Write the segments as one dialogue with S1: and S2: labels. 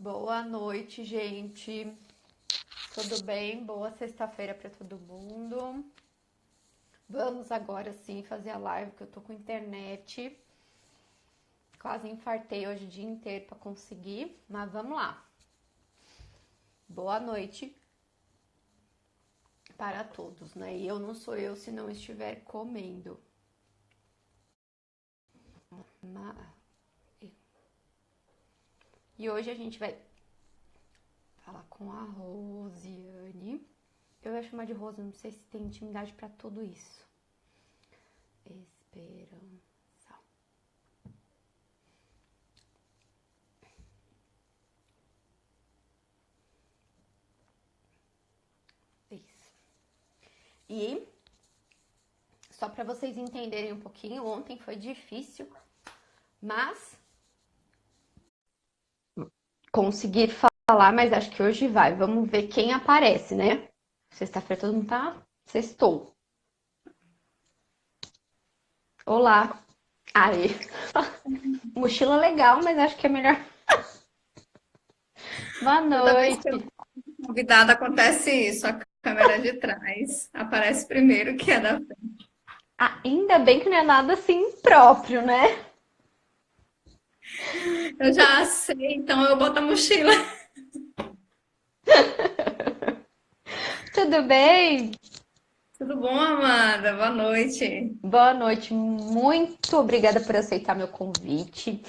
S1: Boa noite, gente. Tudo bem? Boa sexta-feira para todo mundo. Vamos agora sim fazer a live, que eu tô com internet. Quase infartei hoje o dia inteiro para conseguir, mas vamos lá. Boa noite para todos, né? E eu não sou eu se não estiver comendo. E hoje a gente vai falar com a Rosiane. Eu ia chamar de Rosa, não sei se tem intimidade para tudo isso. Esperança. Isso. E só para vocês entenderem um pouquinho, ontem foi difícil, mas conseguir falar, mas acho que hoje vai. Vamos ver quem aparece, né? Sexta-feira todo mundo tá sextou. Olá. Aí. Mochila legal, mas acho que é melhor. Boa
S2: Toda vez que eu
S1: noite.
S2: sou convidada, acontece isso. A câmera de trás aparece primeiro que a da frente.
S1: Ainda bem que não é nada assim próprio, né?
S2: Eu já sei, então eu boto a mochila.
S1: Tudo bem?
S2: Tudo bom, Amanda? Boa noite.
S1: Boa noite. Muito obrigada por aceitar meu convite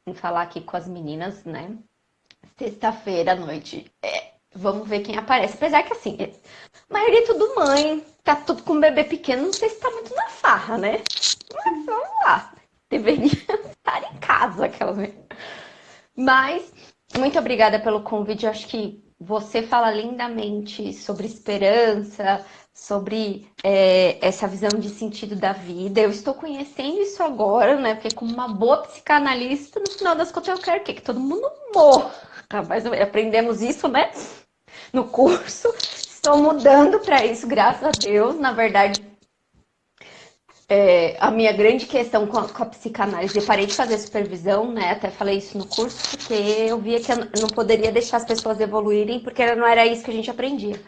S1: em falar aqui com as meninas, né? Sexta-feira à noite. Vamos ver quem aparece. Apesar que assim, a maioria é tudo mãe, tá tudo com um bebê pequeno, não sei se tá muito na farra, né? Mas vamos lá. Deveria estar em casa, aquelas. Mas, muito obrigada pelo convite. Eu acho que você fala lindamente sobre esperança, sobre essa visão de sentido da vida. Eu estou conhecendo isso agora, né? Porque como uma boa psicanalista, no final das contas eu quero o quê? Que todo mundo morra. Mas aprendemos isso, né? No curso. Estou mudando para isso, graças a Deus. Na verdade, a minha grande questão com a psicanálise, eu parei de fazer supervisão, né? Até falei isso no curso, porque eu via que eu não poderia deixar as pessoas evoluírem, porque não era isso que a gente aprendia.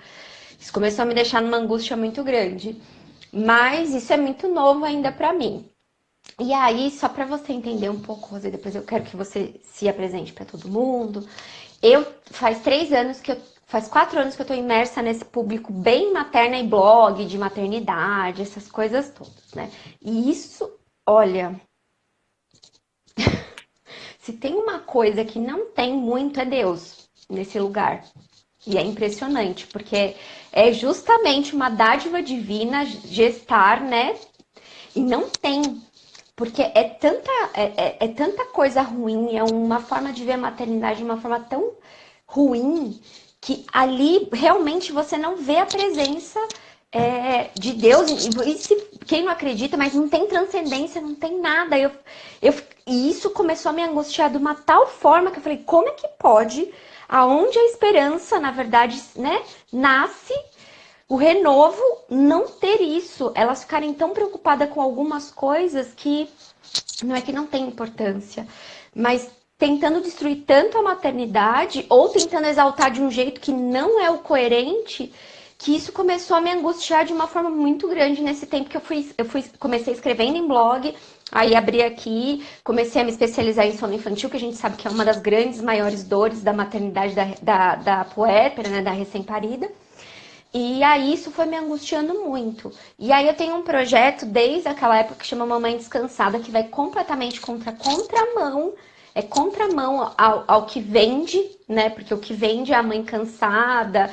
S1: Isso começou a me deixar numa angústia muito grande. Mas isso é muito novo ainda para mim. E aí, só para você entender um pouco, Rosê, depois eu quero que você se apresente para todo mundo. Faz 4 anos que eu tô imersa nesse público bem materna e blog de maternidade, essas coisas todas, né? E isso, olha, se tem uma coisa que não tem muito é Deus nesse lugar. E é impressionante, porque é justamente uma dádiva divina gestar, né? E não tem. Porque é tanta coisa ruim, é uma forma de ver a maternidade de uma forma tão ruim que ali realmente você não vê a presença de Deus. E se, quem não acredita, mas não tem transcendência, não tem nada. E isso começou a me angustiar de uma tal forma que eu falei, como é que pode, aonde a esperança, na verdade, né, nasce, o renovo não ter isso, elas ficarem tão preocupadas com algumas coisas que não é que não tem importância, mas tentando destruir tanto a maternidade ou tentando exaltar de um jeito que não é o coerente, que isso começou a me angustiar de uma forma muito grande nesse tempo que comecei escrevendo em blog, aí abri aqui, comecei a me especializar em sono infantil, que a gente sabe que é uma das grandes, maiores dores da maternidade da puérpera, né, da recém-parida. E aí isso foi me angustiando muito. E aí eu tenho um projeto desde aquela época que chama Mamãe Descansada, que vai completamente contramão, é contramão ao que vende, né? Porque o que vende é a mãe cansada,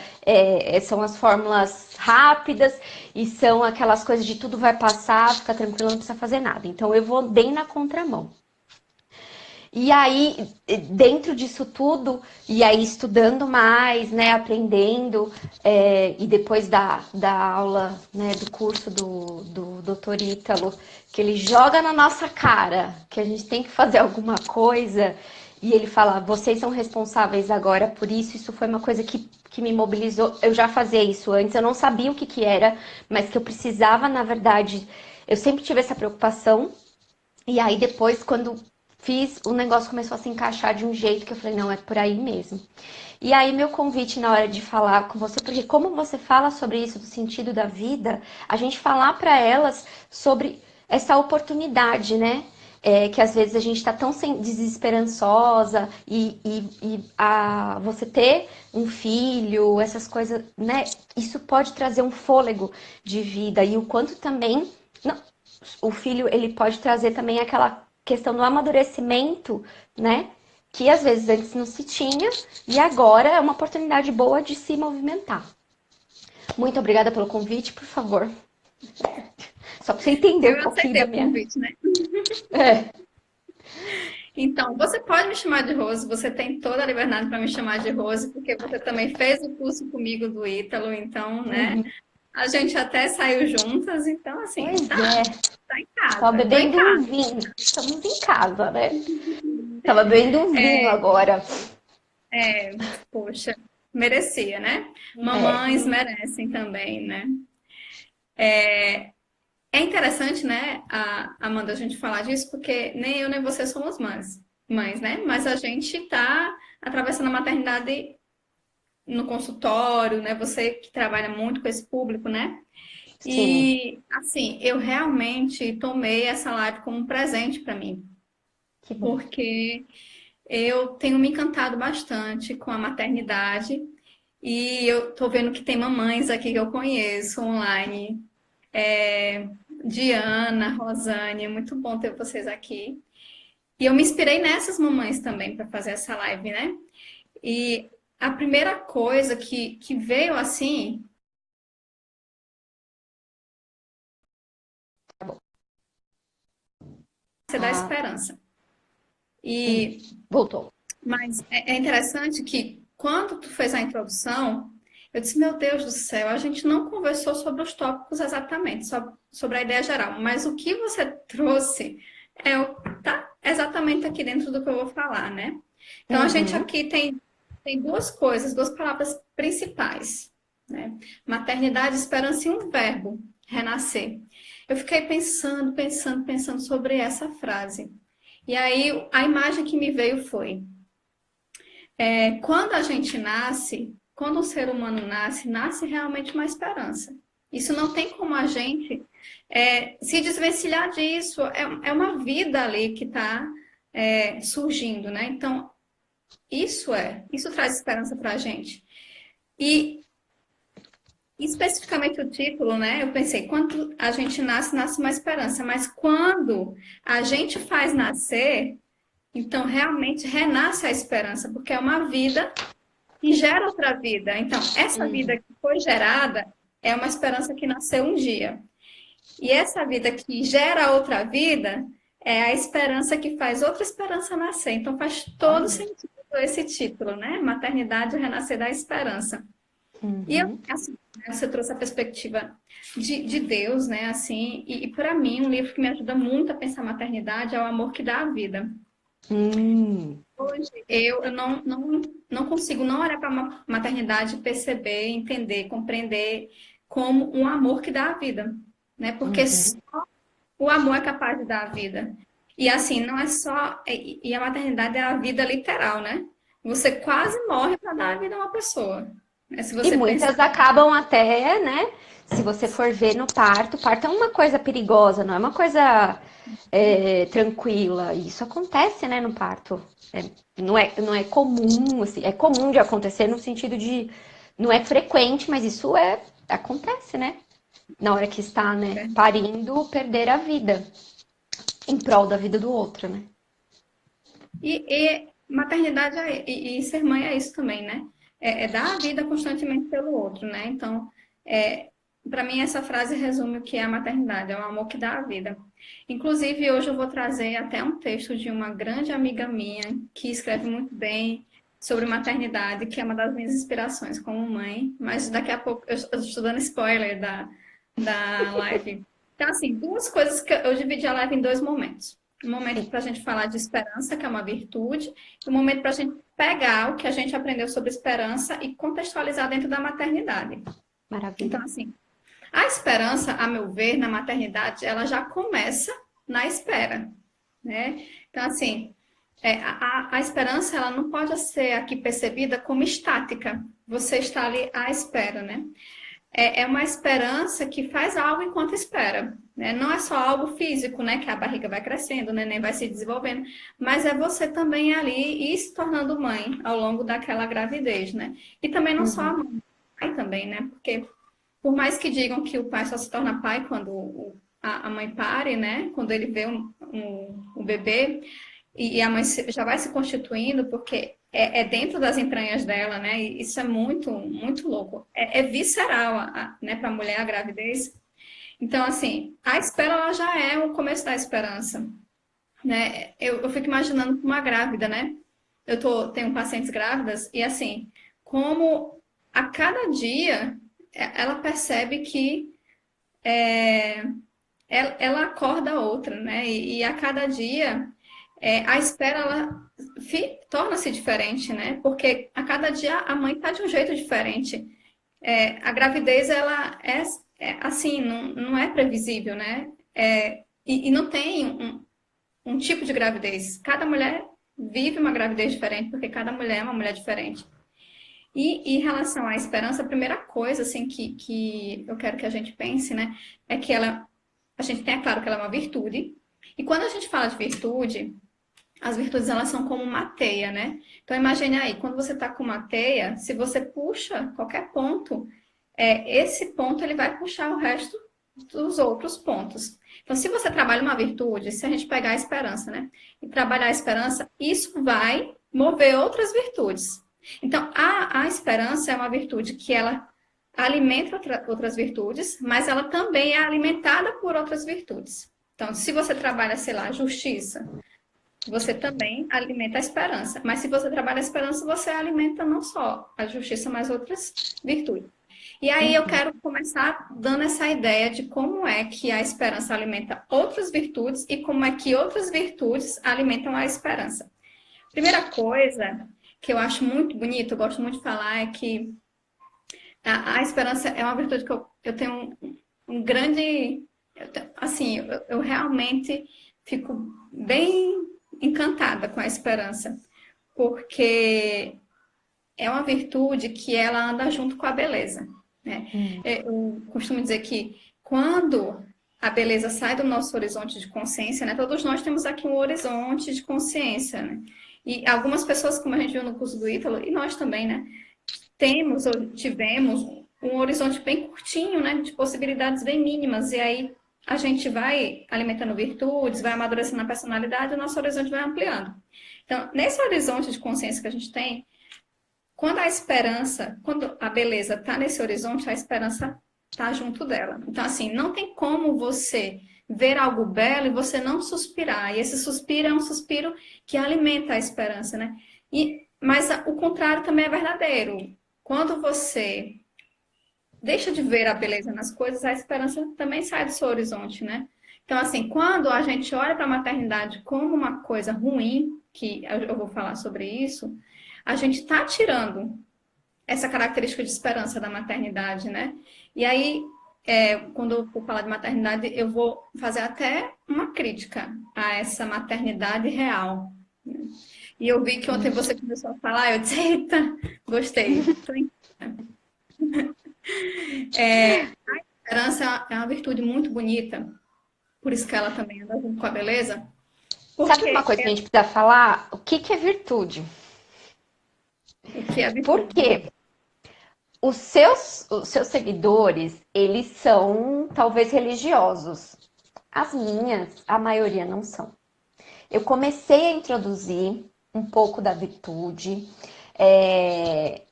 S1: são as fórmulas rápidas e são aquelas coisas de tudo vai passar, fica tranquilo, não precisa fazer nada. Então eu vou bem na contramão. E aí, dentro disso tudo, e aí estudando mais, né, aprendendo, e depois da aula, né, do curso do Dr. Ítalo, que ele joga na nossa cara que a gente tem que fazer alguma coisa, e ele fala, vocês são responsáveis agora por isso foi uma coisa que me mobilizou. Eu já fazia isso antes, eu não sabia o que era, mas que eu precisava, na verdade, eu sempre tive essa preocupação, e aí depois, quando fiz, o negócio começou a se encaixar de um jeito que eu falei, não, é por aí mesmo. E aí, meu convite na hora de falar com você, porque como você fala sobre isso, do sentido da vida, a gente falar para elas sobre essa oportunidade, né? Que às vezes a gente está tão desesperançosa você ter um filho, essas coisas, né? Isso pode trazer um fôlego de vida e o quanto também não, o filho ele pode trazer também aquela questão do amadurecimento, né? Que às vezes antes não se tinha e agora é uma oportunidade boa de se movimentar. Muito obrigada pelo convite, por favor. Só para você entender um
S2: Eu
S1: pouquinho
S2: aceitei
S1: da
S2: o
S1: minha.
S2: convite, né?
S1: É.
S2: Então, você pode me chamar de Rose, você tem toda a liberdade para me chamar de Rose, porque você também fez o curso comigo do Ítalo, então, né?
S1: Uhum.
S2: A gente até saiu juntas, então, assim,
S1: Pois é.
S2: tá em
S1: Tava
S2: casa, tô em
S1: bebendo um
S2: casa.
S1: vinho. Estamos em casa, né? Tava bebendo um vinho agora.
S2: Poxa, merecia, né?
S1: É.
S2: Mamães merecem também, né? É interessante, né, Amanda, a gente falar disso, porque nem eu nem você somos mães, né? Mas a gente está atravessando a maternidade no consultório, né? Você que trabalha muito com esse público, né?
S1: Sim.
S2: E, assim, eu realmente tomei essa live como um presente para mim,
S1: Que bom.
S2: porque eu tenho me encantado bastante com a maternidade e eu tô vendo que tem mamães aqui que eu conheço online. Diana, Rosane, é muito bom ter vocês aqui. E eu me inspirei nessas mamães também para fazer essa live, né? E a primeira coisa que veio assim, é da
S1: Ah,
S2: esperança. E
S1: voltou.
S2: mas é interessante que quando tu fez a introdução, eu disse, meu Deus do céu, a gente não conversou sobre os tópicos exatamente, sobre a ideia geral, mas o que você trouxe tá exatamente aqui dentro do que eu vou falar, né? Então a gente
S1: Uhum.
S2: aqui tem duas coisas, duas palavras principais, né? Maternidade, esperança e um verbo, renascer. Eu fiquei pensando sobre essa frase. E aí a imagem que me veio foi quando a gente nasce, quando o ser humano nasce, nasce realmente uma esperança. Isso não tem como a gente se desvencilhar disso. É uma vida ali que está surgindo, né? Então, isso traz esperança para a gente. E especificamente o título, né? Eu pensei, quando a gente nasce, nasce uma esperança. Mas quando a gente faz nascer, então realmente renasce a esperança, porque é uma vida e gera outra vida. Então, essa vida
S1: Uhum.
S2: que foi gerada é uma esperança que nasceu um dia. E essa vida que gera outra vida é a esperança que faz outra esperança nascer. Então, faz todo
S1: Olha.
S2: sentido esse título, né? Maternidade, o renascer da esperança. E eu,
S1: Uhum.
S2: assim, você trouxe a perspectiva de Deus, né? Assim, e para mim, um livro que me ajuda muito a pensar a maternidade é O Amor que Dá a Vida.
S1: Hum.
S2: Hoje, eu não consigo não olhar para a maternidade e perceber, entender, compreender como um amor que dá a vida, né? Porque só
S1: Uhum.
S2: o amor é capaz de dar a vida. E assim, não é só. E a maternidade é a vida literal, né? Você quase morre para dar a vida a uma pessoa. Né? Se
S1: E
S2: você pensar.
S1: muitas acabam até, né? Se você for ver no parto, o parto é uma coisa perigosa, não é uma coisa tranquila. E isso acontece, né, no parto. Não é comum, assim, é comum de acontecer no sentido de. Não é frequente, mas isso acontece, né? Na hora que está, né, parindo, perder a vida em prol da vida do outro, né?
S2: E maternidade e ser mãe é isso também, né? É dar a vida constantemente pelo outro, né? Então, para mim, essa frase resume o que é a maternidade, é o amor que dá a vida. Inclusive, hoje eu vou trazer até um texto de uma grande amiga minha que escreve muito bem sobre maternidade, que é uma das minhas inspirações como mãe, mas daqui a pouco eu estou dando spoiler da live. Então, assim, duas coisas que eu dividi a live em dois momentos. Um momento para a gente falar de esperança, que é uma virtude, e um momento para a gente pegar o que a gente aprendeu sobre esperança e contextualizar dentro da maternidade.
S1: Maravilha.
S2: Então, assim, a esperança, a meu ver, na maternidade, ela já começa na espera. né? Então, assim, a esperança, ela não pode ser aqui percebida como estática. Você está ali à espera, né? É uma esperança que faz algo enquanto espera, né? Não é só algo físico, né? Que a barriga vai crescendo, o neném vai se desenvolvendo, mas é você também ali e se tornando mãe ao longo daquela gravidez, né? E também não só a
S1: Uhum.
S2: mãe, o pai também, né? Porque por mais que digam que o pai só se torna pai quando a mãe pare, né? Quando ele vê um bebê, e a mãe já vai se constituindo, porque é dentro das entranhas dela, né? E isso é muito, muito louco. É visceral, né, para a mulher a gravidez. Então, assim, a espera ela já é o começo da esperança, né? Eu fico imaginando uma grávida, né? Tenho pacientes grávidas e, assim, como a cada dia ela percebe que ela acorda outra, né? E a cada dia a espera ela torna-se diferente, né? Porque a cada dia a mãe está de um jeito diferente. A gravidez ela assim, não é previsível, né? E não tem um tipo de gravidez. Cada mulher vive uma gravidez diferente, porque cada mulher é uma mulher diferente. E em relação à esperança, a primeira coisa assim que eu quero que a gente pense, né, é que a gente tem, é claro que ela é uma virtude. E quando a gente fala de virtude, as virtudes elas são como uma teia, né? Então imagine aí, quando você está com uma teia, se você puxa qualquer ponto, esse ponto ele vai puxar o resto dos outros pontos. Então, se você trabalha uma virtude, se a gente pegar a esperança, né? E trabalhar a esperança, isso vai mover outras virtudes. Então, a esperança é uma virtude que ela alimenta outras virtudes, mas ela também é alimentada por outras virtudes. Então, se você trabalha, sei lá, justiça, você também alimenta a esperança. Mas se você trabalha a esperança, você alimenta não só a justiça, mas outras virtudes. E aí eu quero começar dando essa ideia de como é que a esperança alimenta outras virtudes e como é que outras virtudes alimentam a esperança. Primeira coisa que eu acho muito bonito, eu gosto muito de falar, é que a esperança é uma virtude que eu tenho um grande... Assim, eu realmente fico bem encantada com a esperança, porque é uma virtude que ela anda junto com a beleza, né? Eu costumo dizer que quando a beleza sai do nosso horizonte de consciência, né? Todos nós temos aqui um horizonte de consciência, né? E algumas pessoas, como a gente viu no curso do Ítalo, e nós também, né? Temos ou tivemos um horizonte bem curtinho, né? De possibilidades bem mínimas, e aí a gente vai alimentando virtudes, vai amadurecendo a personalidade, e o nosso horizonte vai ampliando. Então, nesse horizonte de consciência que a gente tem, quando a beleza está nesse horizonte, a esperança está junto dela. Então, assim, não tem como você ver algo belo e você não suspirar. E esse suspiro é um suspiro que alimenta a esperança, né? Mas o contrário também é verdadeiro. Quando você deixa de ver a beleza nas coisas, a esperança também sai do seu horizonte, né? Então, assim, quando a gente olha para a maternidade como uma coisa ruim, que eu vou falar sobre isso, a gente está tirando essa característica de esperança da maternidade, né? E aí, quando eu for falar de maternidade, eu vou fazer até uma crítica a essa maternidade real. E eu vi que ontem você começou a falar, eu disse, eita, gostei. A esperança é uma virtude muito bonita, por isso que ela também anda junto com a beleza.
S1: Sabe uma coisa que a gente precisa falar? O que é virtude?
S2: O que é virtude?
S1: Porque os seus seguidores, eles são talvez religiosos. As minhas, a maioria não são. Eu comecei a introduzir um pouco da virtude.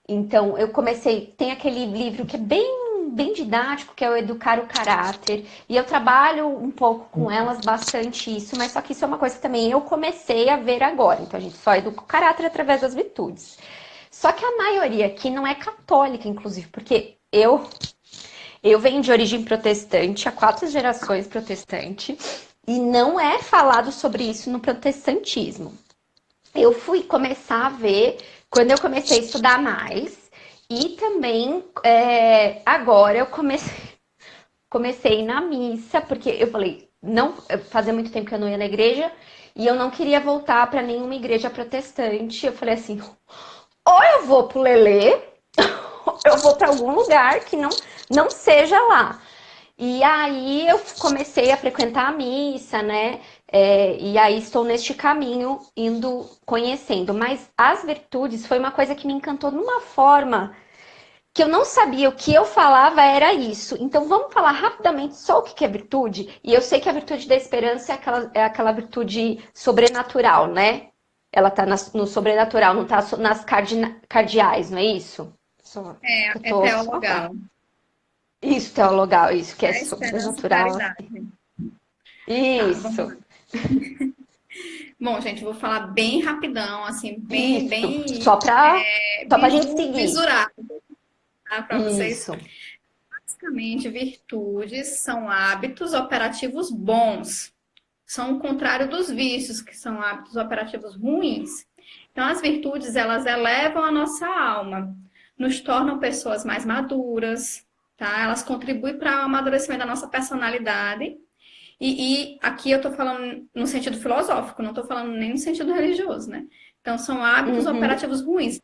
S1: Então, eu comecei... Tem aquele livro que é bem didático, que é o Educar o Caráter. E eu trabalho um pouco com elas, bastante isso. Mas só que isso é uma coisa que também eu comecei a ver agora. Então, a gente só educa o caráter através das virtudes. Só que a maioria aqui não é católica, inclusive, porque eu venho de origem protestante, há 4 gerações protestante, e não é falado sobre isso no protestantismo. Eu fui começar a ver quando eu comecei a estudar mais, e também agora eu comecei na missa, porque eu falei, não, fazia muito tempo que eu não ia na igreja, e eu não queria voltar para nenhuma igreja protestante. Eu falei assim, ou eu vou pro Lelê, ou eu vou para algum lugar que não seja lá. E aí eu comecei a frequentar a missa, né? E aí estou neste caminho, indo conhecendo. Mas as virtudes foi uma coisa que me encantou de uma forma que eu não sabia, o que eu falava era isso. Então vamos falar rapidamente só o que é virtude? E eu sei que a virtude da esperança é aquela virtude sobrenatural, né? Ela tá no sobrenatural, não tá nas cardeais, não é isso? Só que eu
S2: É
S1: tô só.
S2: teologal.
S1: Isso, teologal, isso, que é
S2: É a esperança e
S1: sobrenatural.
S2: caridade. Tá, vamos
S1: Isso,
S2: lá. Bom, gente, vou falar bem rapidão, assim, bem,
S1: isso.
S2: bem
S1: Só pra gente seguir.
S2: visurado, tá? Para vocês.
S1: Isso.
S2: Basicamente, virtudes são hábitos operativos bons. São o contrário dos vícios, que são hábitos operativos ruins. Então, as virtudes, elas elevam a nossa alma, nos tornam pessoas mais maduras, tá? Elas contribuem para o amadurecimento da nossa personalidade. E aqui eu estou falando no sentido filosófico, não estou falando nem no sentido religioso, né? Então, são hábitos
S1: Uhum.
S2: operativos ruins.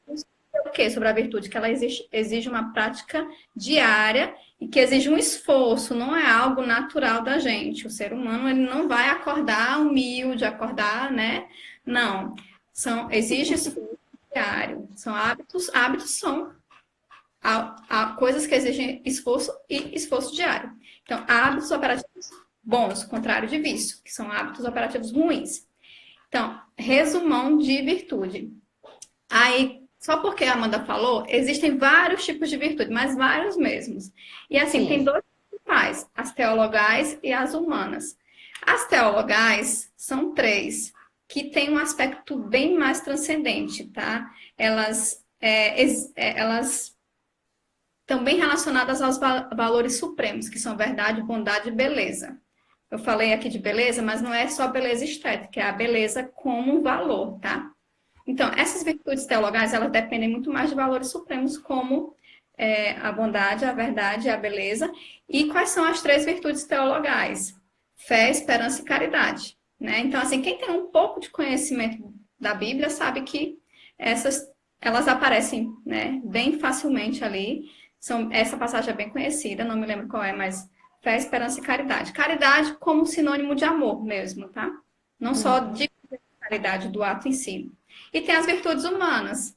S2: O que sobre a virtude? Que ela exige uma prática diária e que exige um esforço, não é algo natural da gente. O ser humano, ele não vai acordar humilde, acordar, né? Não. Exige esforço diário. São hábitos são coisas que exigem esforço e esforço diário. Então, hábitos operativos bons, contrário de vício, que são hábitos operativos ruins. Então, resumão de virtude. Aí, só porque a Amanda falou, existem vários tipos de virtude, mas vários mesmos. E assim, tem
S1: Sim,
S2: dois principais, as teologais e as humanas. As teologais são três, que têm um aspecto bem mais transcendente, tá? Elas estão bem relacionadas aos valores supremos, que são verdade, bondade e beleza. Eu falei aqui de beleza, mas não é só beleza estética, é a beleza como um valor, tá? Então, essas virtudes teologais, elas dependem muito mais de valores supremos, como a bondade, a verdade e a beleza. E quais são as três virtudes teologais? Fé, esperança e caridade, né? Então, assim, quem tem um pouco de conhecimento da Bíblia sabe que elas aparecem, né, bem facilmente ali. Essa passagem é bem conhecida, não me lembro qual é, mas fé, esperança e caridade. Caridade como sinônimo de amor mesmo, tá? Não só de caridade do ato em si. E tem as virtudes humanas,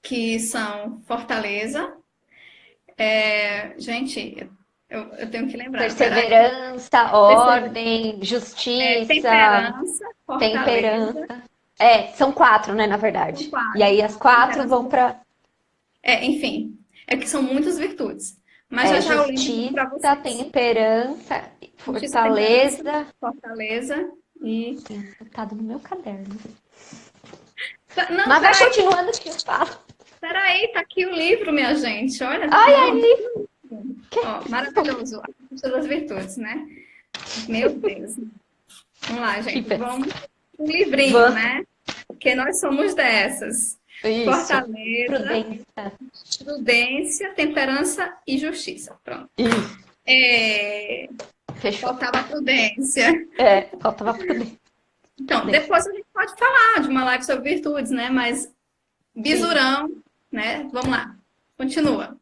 S2: que são fortaleza. Gente, eu tenho que lembrar. Peraí.
S1: perseverança, ordem, justiça,
S2: Temperança, fortaleza.
S1: temperança. São quatro, né, na
S2: São
S1: verdade. E
S2: quatro.
S1: aí as quatro vão para
S2: Enfim, é que são muitas virtudes. Mas já já eu lembro para
S1: justiça,
S2: vocês.
S1: temperança,
S2: Justiça, temperança,
S1: fortaleza.
S2: fortaleza e...
S1: Tem anotado no meu caderno.
S2: Não,
S1: Mas vai
S2: peraí,
S1: continuando que eu falo.
S2: peraí, tá aqui o livro, minha gente. Olha,
S1: Ai, ai,
S2: pronto.
S1: livro.
S2: Ó, maravilhoso. A Conquista das Virtudes, né? Meu Deus. Vamos lá, gente. Vamos um livrinho,
S1: Vamos.
S2: né? Porque nós somos dessas.
S1: Isso.
S2: Fortaleza,
S1: Prudência.
S2: prudência, temperança e justiça. Pronto.
S1: Isso. Fechou.
S2: Faltava a prudência.
S1: Faltava prudência.
S2: Então, depois a gente pode falar de uma live sobre virtudes, né? Mas bisurão, né? Vamos lá. Continua.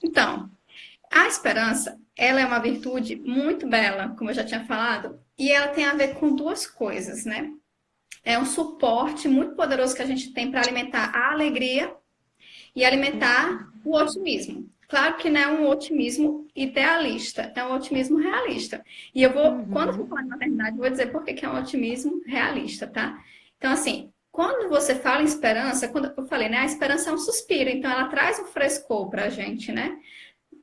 S2: Então, a esperança, ela é uma virtude muito bela, como eu já tinha falado, e ela tem a ver com duas coisas, né? É um suporte muito poderoso que a gente tem para alimentar a alegria e alimentar o otimismo. Claro que não é um otimismo idealista, é um otimismo realista. E eu vou, quando eu for falar de maternidade, vou dizer por que é um otimismo realista, tá? Então, assim, quando você fala em esperança, quando eu falei, né? A esperança é um suspiro, então ela traz um frescor pra gente, né?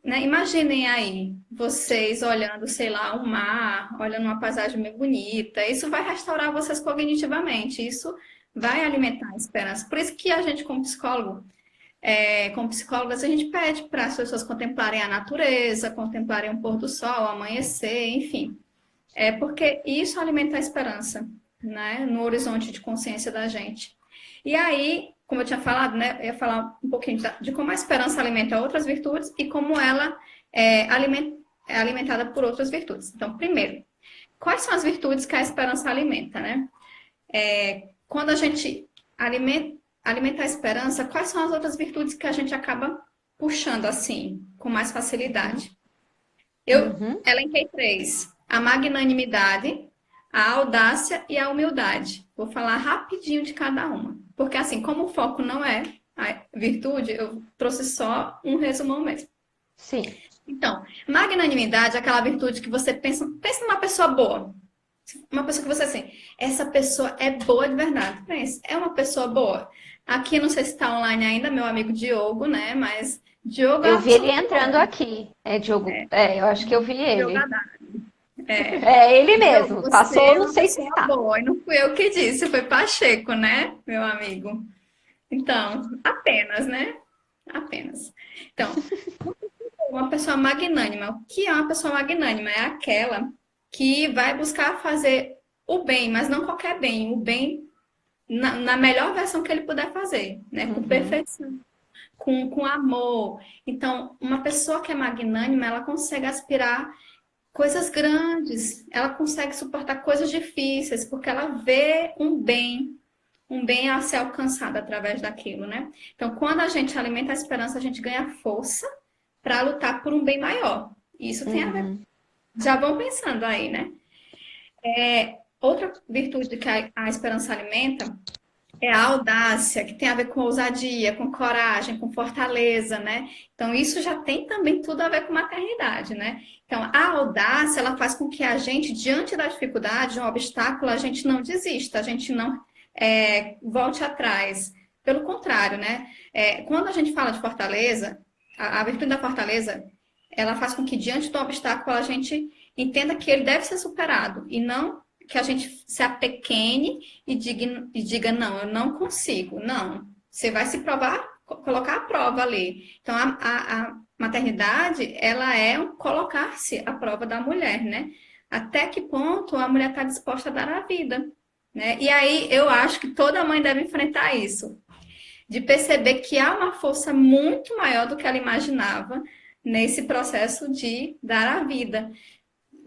S2: Imaginem aí, vocês olhando, sei lá, um mar, olhando uma paisagem meio bonita. Isso vai restaurar vocês cognitivamente, isso vai alimentar a esperança. Por isso que a gente, como psicólogo, como psicólogas, a gente pede para as pessoas contemplarem a natureza, contemplarem o pôr do sol, o amanhecer, enfim. Porque isso alimenta a esperança, né, no horizonte de consciência da gente. E aí, como eu tinha falado, né, eu ia falar um pouquinho de como a esperança alimenta outras virtudes e como ela é alimentada por outras virtudes. Então, primeiro, quais são as virtudes que a esperança alimenta, né? Quando a gente alimenta a esperança, quais são as outras virtudes que a gente acaba puxando assim, com mais facilidade? Eu
S1: Uhum.
S2: elenquei três: a magnanimidade, a audácia e a humildade. Vou falar rapidinho de cada uma. Porque, assim, como o foco não é a virtude, eu trouxe só um resumão mesmo.
S1: Sim.
S2: Então, magnanimidade é aquela virtude que você pensa numa pessoa boa. Uma pessoa que você assim, essa pessoa é boa de verdade. Pensa, é uma pessoa boa. Aqui, não sei se está online ainda, meu amigo Diogo, né? Mas Diogo é
S1: Eu
S2: uma
S1: vi ele
S2: pessoa
S1: entrando
S2: boa.
S1: aqui. É, Diogo. É, eu acho que eu vi
S2: Diogo
S1: ele.
S2: é.
S1: É ele
S2: Diogo,
S1: mesmo.
S2: você
S1: Passou,
S2: é
S1: não
S2: uma
S1: sei se
S2: pessoa
S1: está.
S2: boa. E não fui eu que disse, foi Pacheco, né, meu amigo? Então, apenas, né? Apenas. Então, uma pessoa magnânima. O que é uma pessoa magnânima? É aquela que vai buscar fazer o bem, mas não qualquer bem, o bem na melhor versão que ele puder fazer, né? Com
S1: Uhum.
S2: perfeição, com amor. Então, uma pessoa que é magnânima, ela consegue aspirar coisas grandes, ela consegue suportar coisas difíceis, porque ela vê um bem a ser alcançado através daquilo, né? Então, quando a gente alimenta a esperança, a gente ganha força para lutar por um bem maior. Isso tem a ver.
S1: Uhum.
S2: Já vão pensando aí, né? Outra virtude que a esperança alimenta é a audácia, que tem a ver com ousadia, com coragem, com fortaleza, né? Então, isso já tem também tudo a ver com maternidade, né? Então, a audácia, ela faz com que a gente, diante da dificuldade, de um obstáculo, a gente não desista, a gente não volte atrás. Pelo contrário, né? Quando a gente fala de fortaleza, a virtude da fortaleza, ela faz com que, diante do obstáculo, a gente entenda que ele deve ser superado e não que a gente se apequene e diga, não, eu não consigo. Não, você vai se provar, colocar a prova ali. Então, a maternidade, ela é um colocar-se à prova da mulher, né? Até que ponto a mulher está disposta a dar a vida, né? E aí, eu acho que toda mãe deve enfrentar isso, de perceber que há uma força muito maior do que ela imaginava nesse processo de dar a vida,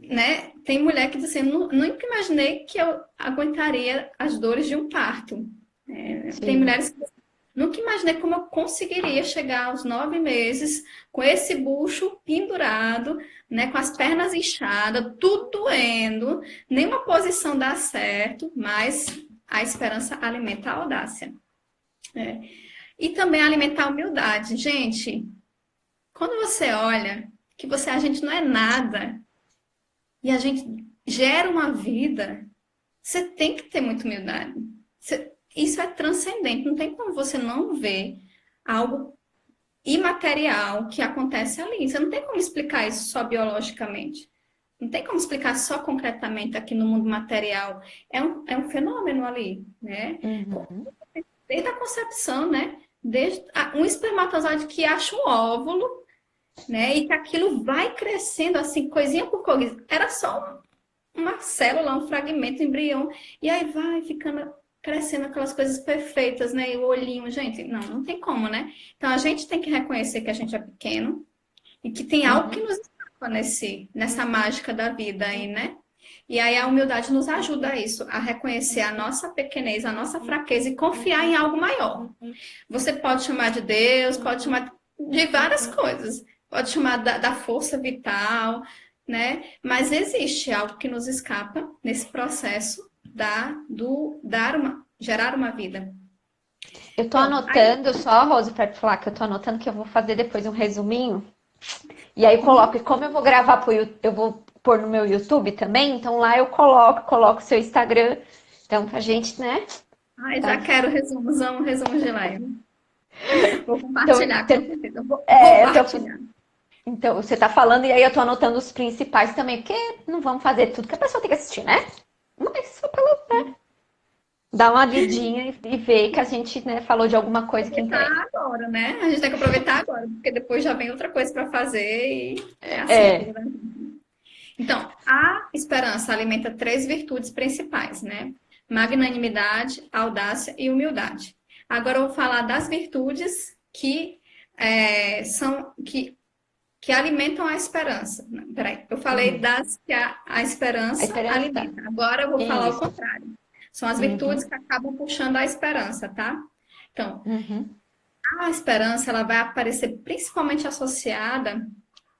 S2: né? Tem mulher que diz assim, nunca imaginei que eu aguentaria as dores de um parto. Tem
S1: Sim.
S2: mulheres que dizem, nunca imaginei como eu conseguiria chegar aos 9 meses com esse bucho pendurado, né? Com as pernas inchadas, tudo doendo, nenhuma posição dá certo, mas a esperança alimenta a audácia. Né? E também alimentar a humildade. Gente, quando você olha que a gente não é nada, e a gente gera uma vida, você tem que ter muita humildade. Isso é transcendente, não tem como você não ver algo imaterial que acontece ali. Você não tem como explicar isso só biologicamente. Não tem como explicar só concretamente aqui no mundo material. É um fenômeno ali, né?
S1: Uhum.
S2: Desde a concepção, né? Desde um espermatozoide que acha um óvulo, né? E que aquilo vai crescendo assim, coisinha por coisinha. Era só uma célula, um fragmento, um embrião, e aí vai ficando, crescendo aquelas coisas perfeitas, né? E o olhinho, gente, não tem como, né? Então a gente tem que reconhecer que a gente é pequeno e que tem algo que
S1: Uhum.
S2: nos escapa nessa mágica da vida aí, né? E aí a humildade nos ajuda a isso, a reconhecer a nossa pequenez, a nossa fraqueza e confiar em algo maior. Você pode chamar de Deus, pode chamar de várias coisas, pode chamar da força vital, né? Mas existe algo que nos escapa nesse processo gerar uma vida.
S1: Eu tô
S2: Pronto. Aí,
S1: anotando só, Rose, para te falar que eu tô anotando que eu vou fazer depois um resuminho. E aí eu coloco, e como eu vou gravar eu vou pôr no meu YouTube também, então lá eu coloco o seu Instagram. Então, pra gente, né?
S2: já
S1: Tá.
S2: quero resumos, amo resumos de live. Vou
S1: Então,
S2: compartilhar, com certeza. Vou
S1: é, eu tô,
S2: partilhar.
S1: então, você tá falando, e aí eu tô anotando os principais também, porque não vamos fazer tudo que a pessoa tem que assistir, né? Mas só pelo dar uma lidinha e ver que a gente, né, falou de alguma coisa que interessa.
S2: Aproveitar agora, né? A gente tem que aproveitar agora, porque depois já vem outra coisa para fazer e é assim a vida,
S1: É,
S2: né? Então, a esperança alimenta três virtudes principais, né? Magnanimidade, audácia e humildade. Agora eu vou falar das virtudes que que alimentam a esperança. Não, peraí, eu falei das que a
S1: a
S2: esperança
S1: esperança.
S2: alimenta. Agora eu vou falar o
S1: Isso.
S2: contrário. São as virtudes
S1: Uhum,
S2: que acabam puxando a esperança, tá? Então,
S1: uhum,
S2: a esperança ela vai aparecer principalmente associada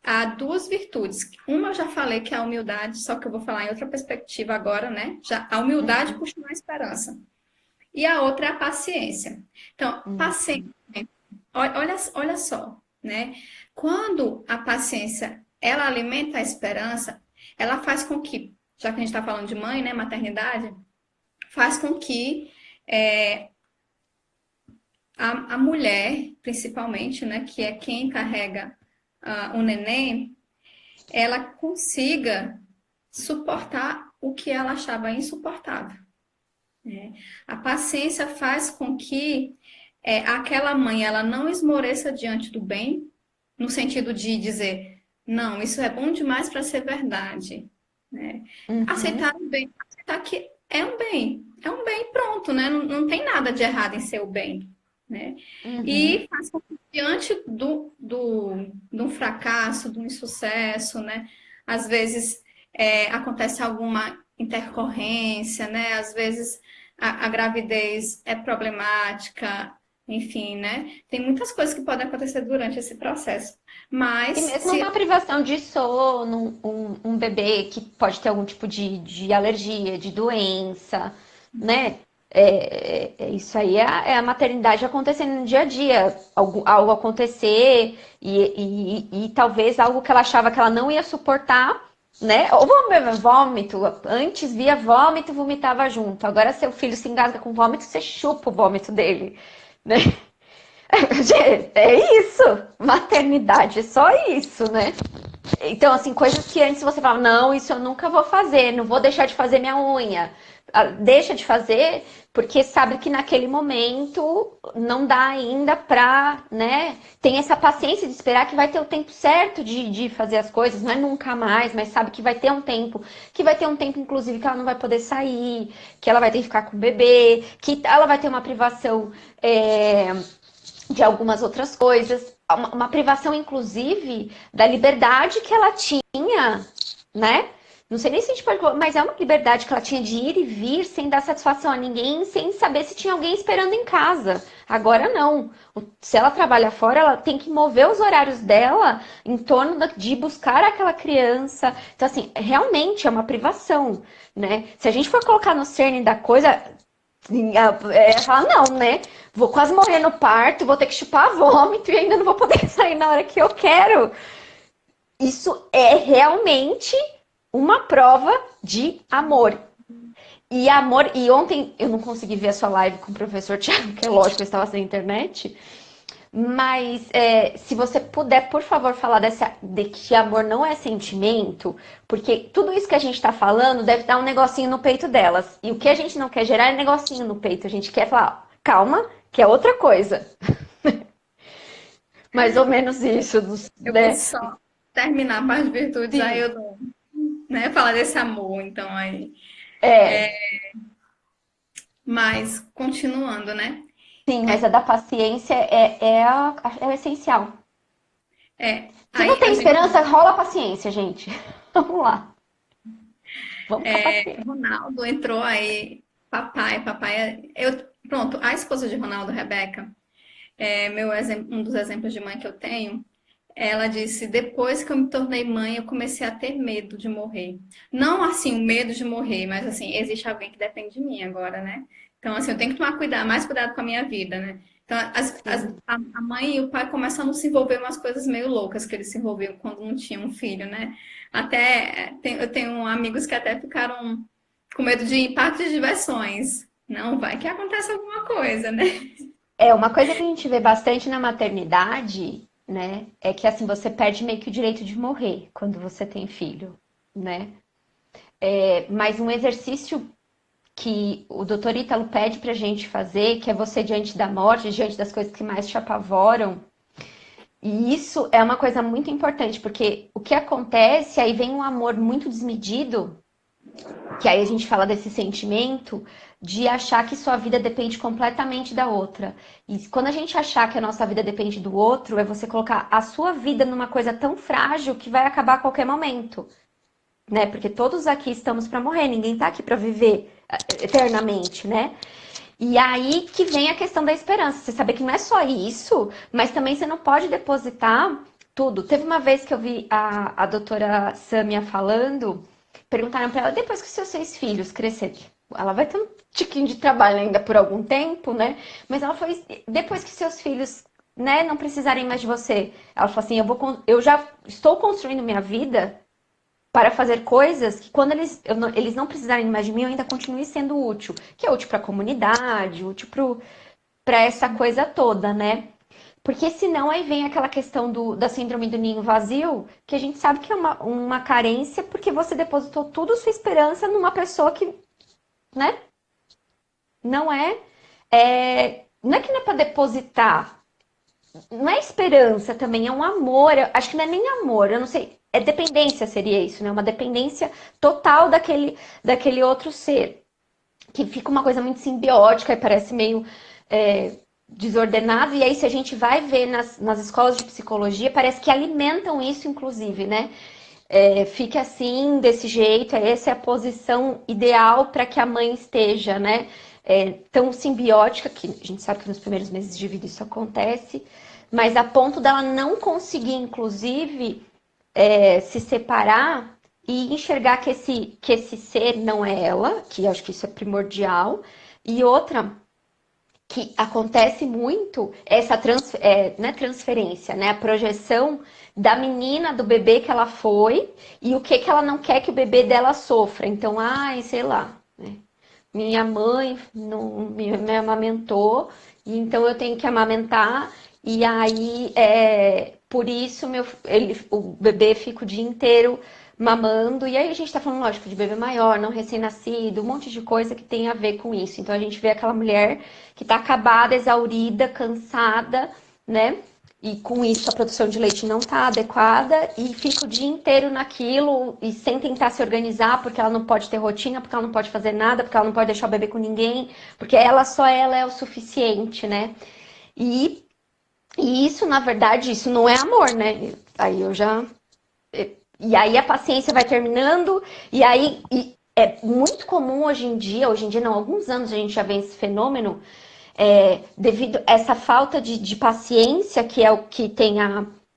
S2: a duas virtudes. Uma eu já falei que é a humildade, só que eu vou falar em outra perspectiva agora, né? Já a humildade
S1: uhum,
S2: puxa a esperança. E a outra é a paciência. Então, paciência,
S1: uhum,
S2: olha só, né? Quando a paciência ela alimenta a esperança, ela faz com que, já que a gente está falando de mãe, né, maternidade, faz com que a mulher, principalmente, né, que é quem carrega o neném, ela consiga suportar o que ela achava insuportável. Né? A paciência faz com que aquela mãe ela não esmoreça diante do bem, no sentido de dizer, não, isso é bom demais para ser verdade. Né?
S1: uhum,
S2: Aceitar o bem, aceitar que é um bem pronto, né? Não, não tem nada de errado em ser o bem. Né?
S1: uhum.
S2: E faz com que diante de um fracasso, de um insucesso, né? Às vezes acontece alguma intercorrência, né? Às vezes a gravidez é problemática, enfim, né? Tem muitas coisas que podem acontecer durante esse processo. Mas
S1: E mesmo
S2: se
S1: uma privação de sono, um bebê que pode ter algum tipo de alergia, de doença, né? Isso aí é a maternidade acontecendo no dia a dia. Algo acontecer e talvez algo que ela achava que ela não ia suportar, né? Ou vômito. Antes via vômito, vomitava junto. Agora seu filho se engasga com vômito, você chupa o vômito dele, né? É isso, maternidade, é só isso, né? Então, assim, coisas que antes você falava, não, isso eu nunca vou fazer, não vou deixar de fazer minha unha. Deixa de fazer porque sabe que naquele momento não dá ainda pra, né? Tem essa paciência de esperar que vai ter o tempo certo de fazer as coisas, não é nunca mais, mas sabe que vai ter um tempo, inclusive, que ela não vai poder sair, que ela vai ter que ficar com o bebê, que ela vai ter uma privação. De algumas outras coisas, uma privação, inclusive, da liberdade que ela tinha, né? Não sei nem se a gente pode colocar, mas é uma liberdade que ela tinha de ir e vir sem dar satisfação a ninguém, sem saber se tinha alguém esperando em casa. Agora não. Se ela trabalha fora, ela tem que mover os horários dela em torno de buscar aquela criança. Então, assim, realmente é uma privação, né? Se a gente for colocar no cerne da coisa, fala, não, né? Vou quase morrer no parto, vou ter que chupar vômito e ainda não vou poder sair na hora que eu quero. Isso é realmente uma prova de amor. E amor, e ontem eu não consegui ver a sua live com o professor Tiago, que é lógico, eu estava sem internet. Mas se você puder, por favor, falar de que amor não é sentimento, porque tudo isso que a gente tá falando deve dar um negocinho no peito delas. E o que a gente não quer gerar é negocinho no peito. A gente quer falar, calma, que é outra coisa. Mais ou menos isso,
S2: eu vou
S1: né?
S2: só terminar a parte de virtudes, aí
S1: Sim,
S2: eu dou, né, falar desse amor, então aí.
S1: é.
S2: Mas continuando, né?
S1: Sim, mas a da paciência é o essencial. Se não
S2: Aí a
S1: tem
S2: gente
S1: esperança, rola paciência, gente. Vamos lá. Vamos com a paciência.
S2: Ronaldo entrou aí, papai, pronto, a esposa de Ronaldo, Rebeca, um dos exemplos de mãe que eu tenho, ela disse, depois que eu me tornei mãe, eu comecei a ter medo de morrer. Não assim, o medo de morrer, mas assim, existe alguém que depende de mim agora, né? Então, assim, eu tenho que tomar mais cuidado com a minha vida, né? Então,
S1: Sim.
S2: a mãe e o pai começam a não se envolver em umas coisas meio loucas que eles se envolviam quando não tinham um filho, né? Eu tenho amigos que até ficaram com medo de ir em parque de diversões. Não, vai que acontece alguma coisa, né?
S1: Uma coisa que a gente vê bastante na maternidade, né, é que assim, você perde meio que o direito de morrer quando você tem filho, né? Mas um exercício que o doutor Ítalo pede pra gente fazer, que é você diante da morte, diante das coisas que mais te apavoram, e isso é uma coisa muito importante, porque o que acontece, aí vem um amor muito desmedido, que aí a gente fala desse sentimento de achar que sua vida depende completamente da outra. E quando a gente achar que a nossa vida depende do outro, é você colocar a sua vida numa coisa tão frágil que vai acabar a qualquer momento, né? Porque todos aqui estamos para morrer, ninguém tá aqui para viver eternamente, né? E aí que vem a questão da esperança. Você saber que não é só isso, mas também você não pode depositar tudo. Teve uma vez que eu vi a doutora Sâmia falando, perguntaram para ela, depois que os seus 6 filhos crescerem, ela vai ter um tiquinho de trabalho ainda por algum tempo, né? Mas ela foi, depois que seus filhos, né, não precisarem mais de você, ela falou assim, eu já estou construindo minha vida para fazer coisas que quando eles não precisarem mais de mim, eu ainda continue sendo útil. Que é útil para a comunidade, útil para essa coisa toda, né? Porque senão aí vem aquela questão da síndrome do ninho vazio, que a gente sabe que é uma carência, porque você depositou tudo sua esperança numa pessoa que, né? Não é, não é que não é para depositar, não é esperança também, é um amor. Eu acho que não é nem amor, eu não sei. É dependência, seria isso, né? Uma dependência total daquele outro ser. Que fica uma coisa muito simbiótica e parece meio desordenado. E aí, se a gente vai ver nas escolas de psicologia, parece que alimentam isso, inclusive, né? Fique assim, desse jeito, essa é a posição ideal para que a mãe esteja, né? Tão simbiótica, que a gente sabe que nos primeiros meses de vida isso acontece, mas a ponto dela não conseguir, inclusive, se separar e enxergar que esse ser não é ela, que acho que isso é primordial, e outra que acontece muito essa né, transferência, né? A projeção da menina, do bebê que ela foi e o que ela não quer que o bebê dela sofra. Então, sei lá, né? Minha mãe não me amamentou, e então eu tenho que amamentar, e aí por isso o bebê fica o dia inteiro mamando, e aí a gente tá falando, lógico, de bebê maior, não recém-nascido, um monte de coisa que tem a ver com isso. Então a gente vê aquela mulher que tá acabada, exaurida, cansada, né? E com isso a produção de leite não tá adequada e fica o dia inteiro naquilo e sem tentar se organizar, porque ela não pode ter rotina, porque ela não pode fazer nada, porque ela não pode deixar o bebê com ninguém, porque só ela é o suficiente, né? E isso, na verdade, isso não é amor, né? Aí eu já e aí a paciência vai terminando, e aí é muito comum hoje em dia não, há alguns anos a gente já vê esse fenômeno, devido a essa falta de paciência, que é o que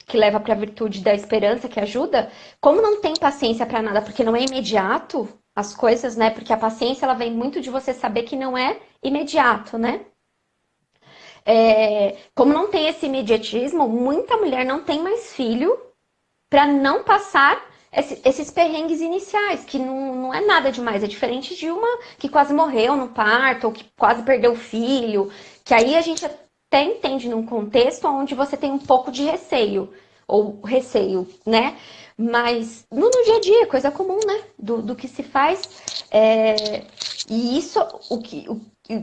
S1: que leva para a virtude da esperança, que ajuda, como não tem paciência para nada, porque não é imediato as coisas, né? Porque a paciência ela vem muito de você saber que não é imediato, né? Como não tem esse imediatismo, muita mulher não tem mais filho para não passar esses perrengues iniciais, que não é nada demais, é diferente de uma que quase morreu no parto, ou que quase perdeu o filho, que aí a gente até entende num contexto onde você tem um pouco de receio, né? Mas no dia a dia, coisa comum, né? Do que se faz. E isso,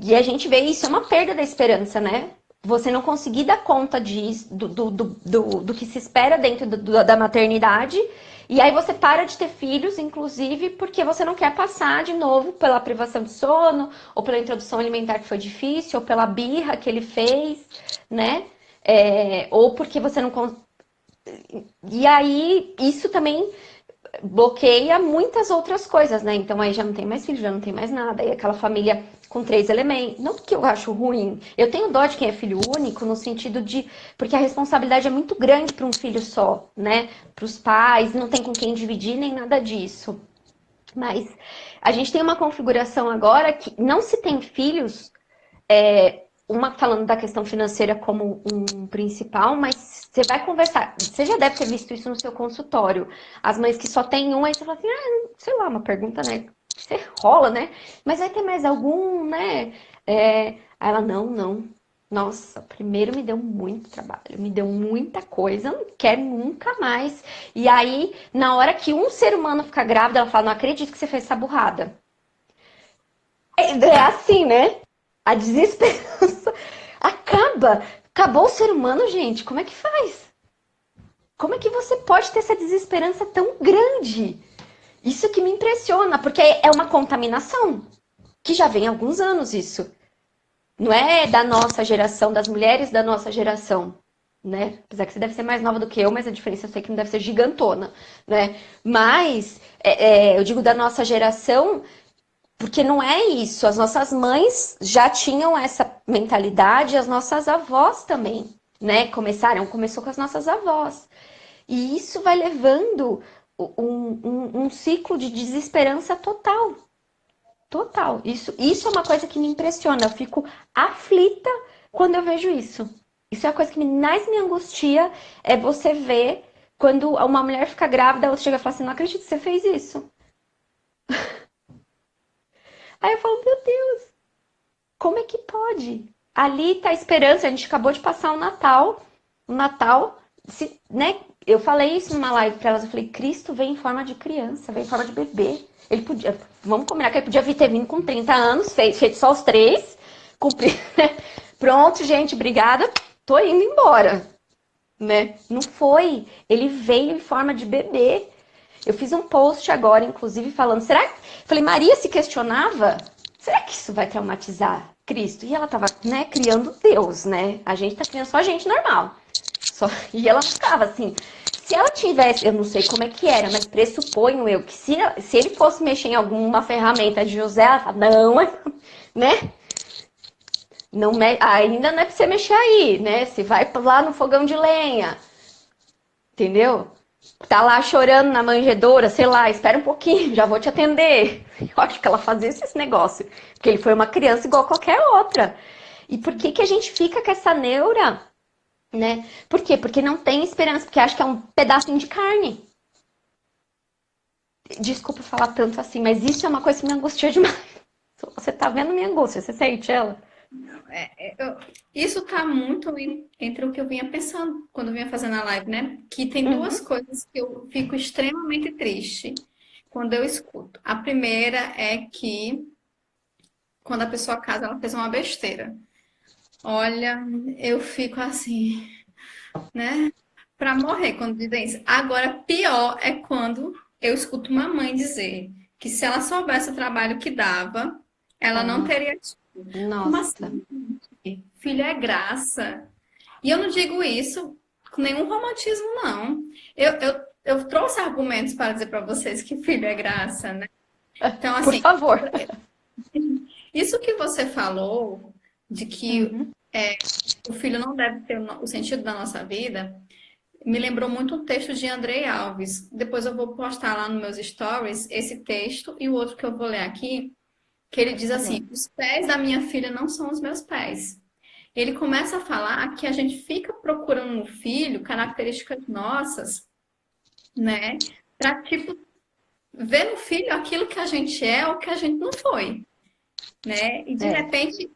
S1: e a gente vê isso, é uma perda da esperança, né? Você não conseguir dar conta disso, do que se espera dentro da maternidade, e aí você para de ter filhos, inclusive, porque você não quer passar de novo pela privação de sono, ou pela introdução alimentar que foi difícil, ou pela birra que ele fez, né? Ou porque você não... E aí, isso também bloqueia muitas outras coisas, né? Então aí já não tem mais filho, já não tem mais nada. E aquela família com 3 elementos. Não que eu acho ruim. Eu tenho dó de quem é filho único, no sentido de... Porque a responsabilidade é muito grande para um filho só, né? Para os pais, não tem com quem dividir, nem nada disso. Mas a gente tem uma configuração agora que não se tem filhos... uma falando da questão financeira como um principal, mas você vai conversar, você já deve ter visto isso no seu consultório. As mães que só tem um, aí você fala assim, sei lá, uma pergunta, né? Você rola, né? Mas vai ter mais algum, né? Aí ela, não. Nossa, primeiro me deu muito trabalho, me deu muita coisa, eu não quero nunca mais. E aí, na hora que um ser humano fica grávida, ela fala, não acredito que você fez essa burrada. É assim, né? A desesperança acabou o ser humano, gente. Como é que faz? Como é que você pode ter essa desesperança tão grande? Isso que me impressiona, porque é uma contaminação que já vem há alguns anos isso. Não é da nossa geração, das mulheres da nossa geração, né? Apesar que você deve ser mais nova do que eu, mas a diferença eu sei que não deve ser gigantona, né? Mas eu digo da nossa geração Porque não é isso. As nossas mães já tinham essa mentalidade, as nossas avós também, né? Começou com as nossas avós. E isso vai levando um ciclo de desesperança total. Total. Isso é uma coisa que me impressiona. Eu fico aflita quando eu vejo isso. Isso é a coisa que mais me angustia, é você ver quando uma mulher fica grávida, ela chega e fala assim, não acredito que você fez isso. Aí eu falo, meu Deus, como é que pode? Ali tá a esperança, a gente acabou de passar o Natal, né? Eu falei isso numa live pra elas, eu falei, Cristo vem em forma de criança, vem em forma de bebê. Ele podia, vamos combinar que ele podia ter vindo com 30 anos, feito só os 3, cumprir, né? Pronto, gente, obrigada, tô indo embora, né? Não foi, ele veio em forma de bebê. Eu fiz um post agora, inclusive, falando, será que... Falei, Maria se questionava, será que isso vai traumatizar Cristo? E ela tava, né, criando Deus, né? A gente tá criando só gente normal. E ela ficava assim, se ela tivesse, eu não sei como é que era, mas pressuponho eu que se ele fosse mexer em alguma ferramenta de José, ela fala, não, né? Não, ainda não é pra você mexer aí, né? Você vai lá no fogão de lenha, entendeu? Tá lá chorando na manjedoura, sei lá, espera um pouquinho, já vou te atender. Eu acho que ela fazia esse negócio, porque ele foi uma criança igual qualquer outra. E por que que a gente fica com essa neura, né? Por quê? Porque não tem esperança, porque acha que é um pedacinho de carne. Desculpa falar tanto assim, mas isso é uma coisa que me angustia demais. Você tá vendo minha angústia, você sente ela?
S2: Isso está muito entre o que eu vinha pensando quando eu vinha fazendo a live, né? Que tem duas coisas que eu fico extremamente triste quando eu escuto. A primeira é que quando a pessoa casa, ela fez uma besteira. Olha, eu fico assim, né? Pra morrer quando dizem isso. Agora, pior é quando eu escuto uma mãe dizer que se ela soubesse o trabalho que dava, ela não teria tido. Como
S1: Nossa.
S2: assim? Filho é graça. E eu não digo isso com nenhum romantismo, não. Eu trouxe argumentos para dizer para vocês que filho é graça, né? Então,
S1: Por
S2: assim,
S1: favor.
S2: isso que você falou de que
S1: Uhum.
S2: o filho não deve ter o sentido da nossa vida, me lembrou muito um texto de Andrei Alves. Depois eu vou postar lá nos meus stories esse texto e o outro que eu vou ler aqui, que ele diz
S1: Tá
S2: assim:
S1: bem.
S2: os pés da minha filha não são os meus pés. Ele começa a falar que a gente fica procurando no filho características nossas, né? Para, tipo, ver no filho aquilo que a gente é ou que a gente não foi, né? E de
S1: É,
S2: repente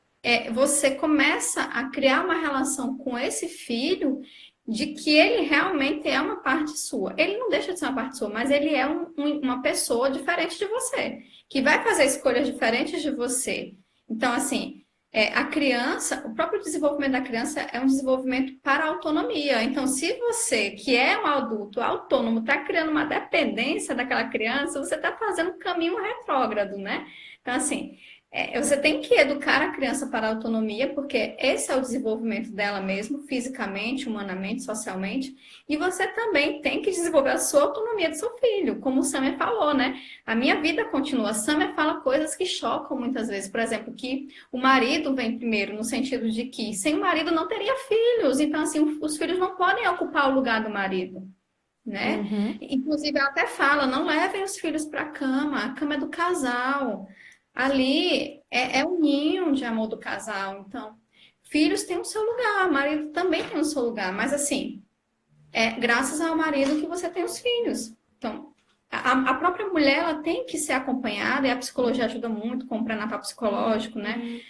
S2: você começa a criar uma relação com esse filho de que ele realmente é uma parte sua. Ele não deixa de ser uma parte sua, mas ele é uma pessoa diferente de você, que vai fazer escolhas diferentes de você. Então, assim, a criança, o próprio desenvolvimento da criança é um desenvolvimento para a autonomia. Então, se você, que é um adulto autônomo, está criando uma dependência daquela criança, você está fazendo um caminho retrógrado, né? Então, assim, você tem que educar a criança para a autonomia, porque esse é o desenvolvimento dela mesmo, fisicamente, humanamente, socialmente. E você também tem que desenvolver a sua autonomia do seu filho, como o Samia falou, né? A minha vida continua. A Samia fala coisas que chocam muitas vezes. Por exemplo, que o marido vem primeiro, no sentido de que sem o marido não teria filhos. Então, assim, os filhos não podem ocupar o lugar do marido, né?
S1: uhum.
S2: Inclusive, ela até fala, não levem os filhos para a cama é do casal. Ali é o ninho de amor do casal. Então, filhos têm o seu lugar, marido também tem o seu lugar. Mas, assim, é graças ao marido que você tem os filhos. Então, a própria mulher, ela tem que ser acompanhada, e a psicologia ajuda muito com o pré-natal psicológico, né?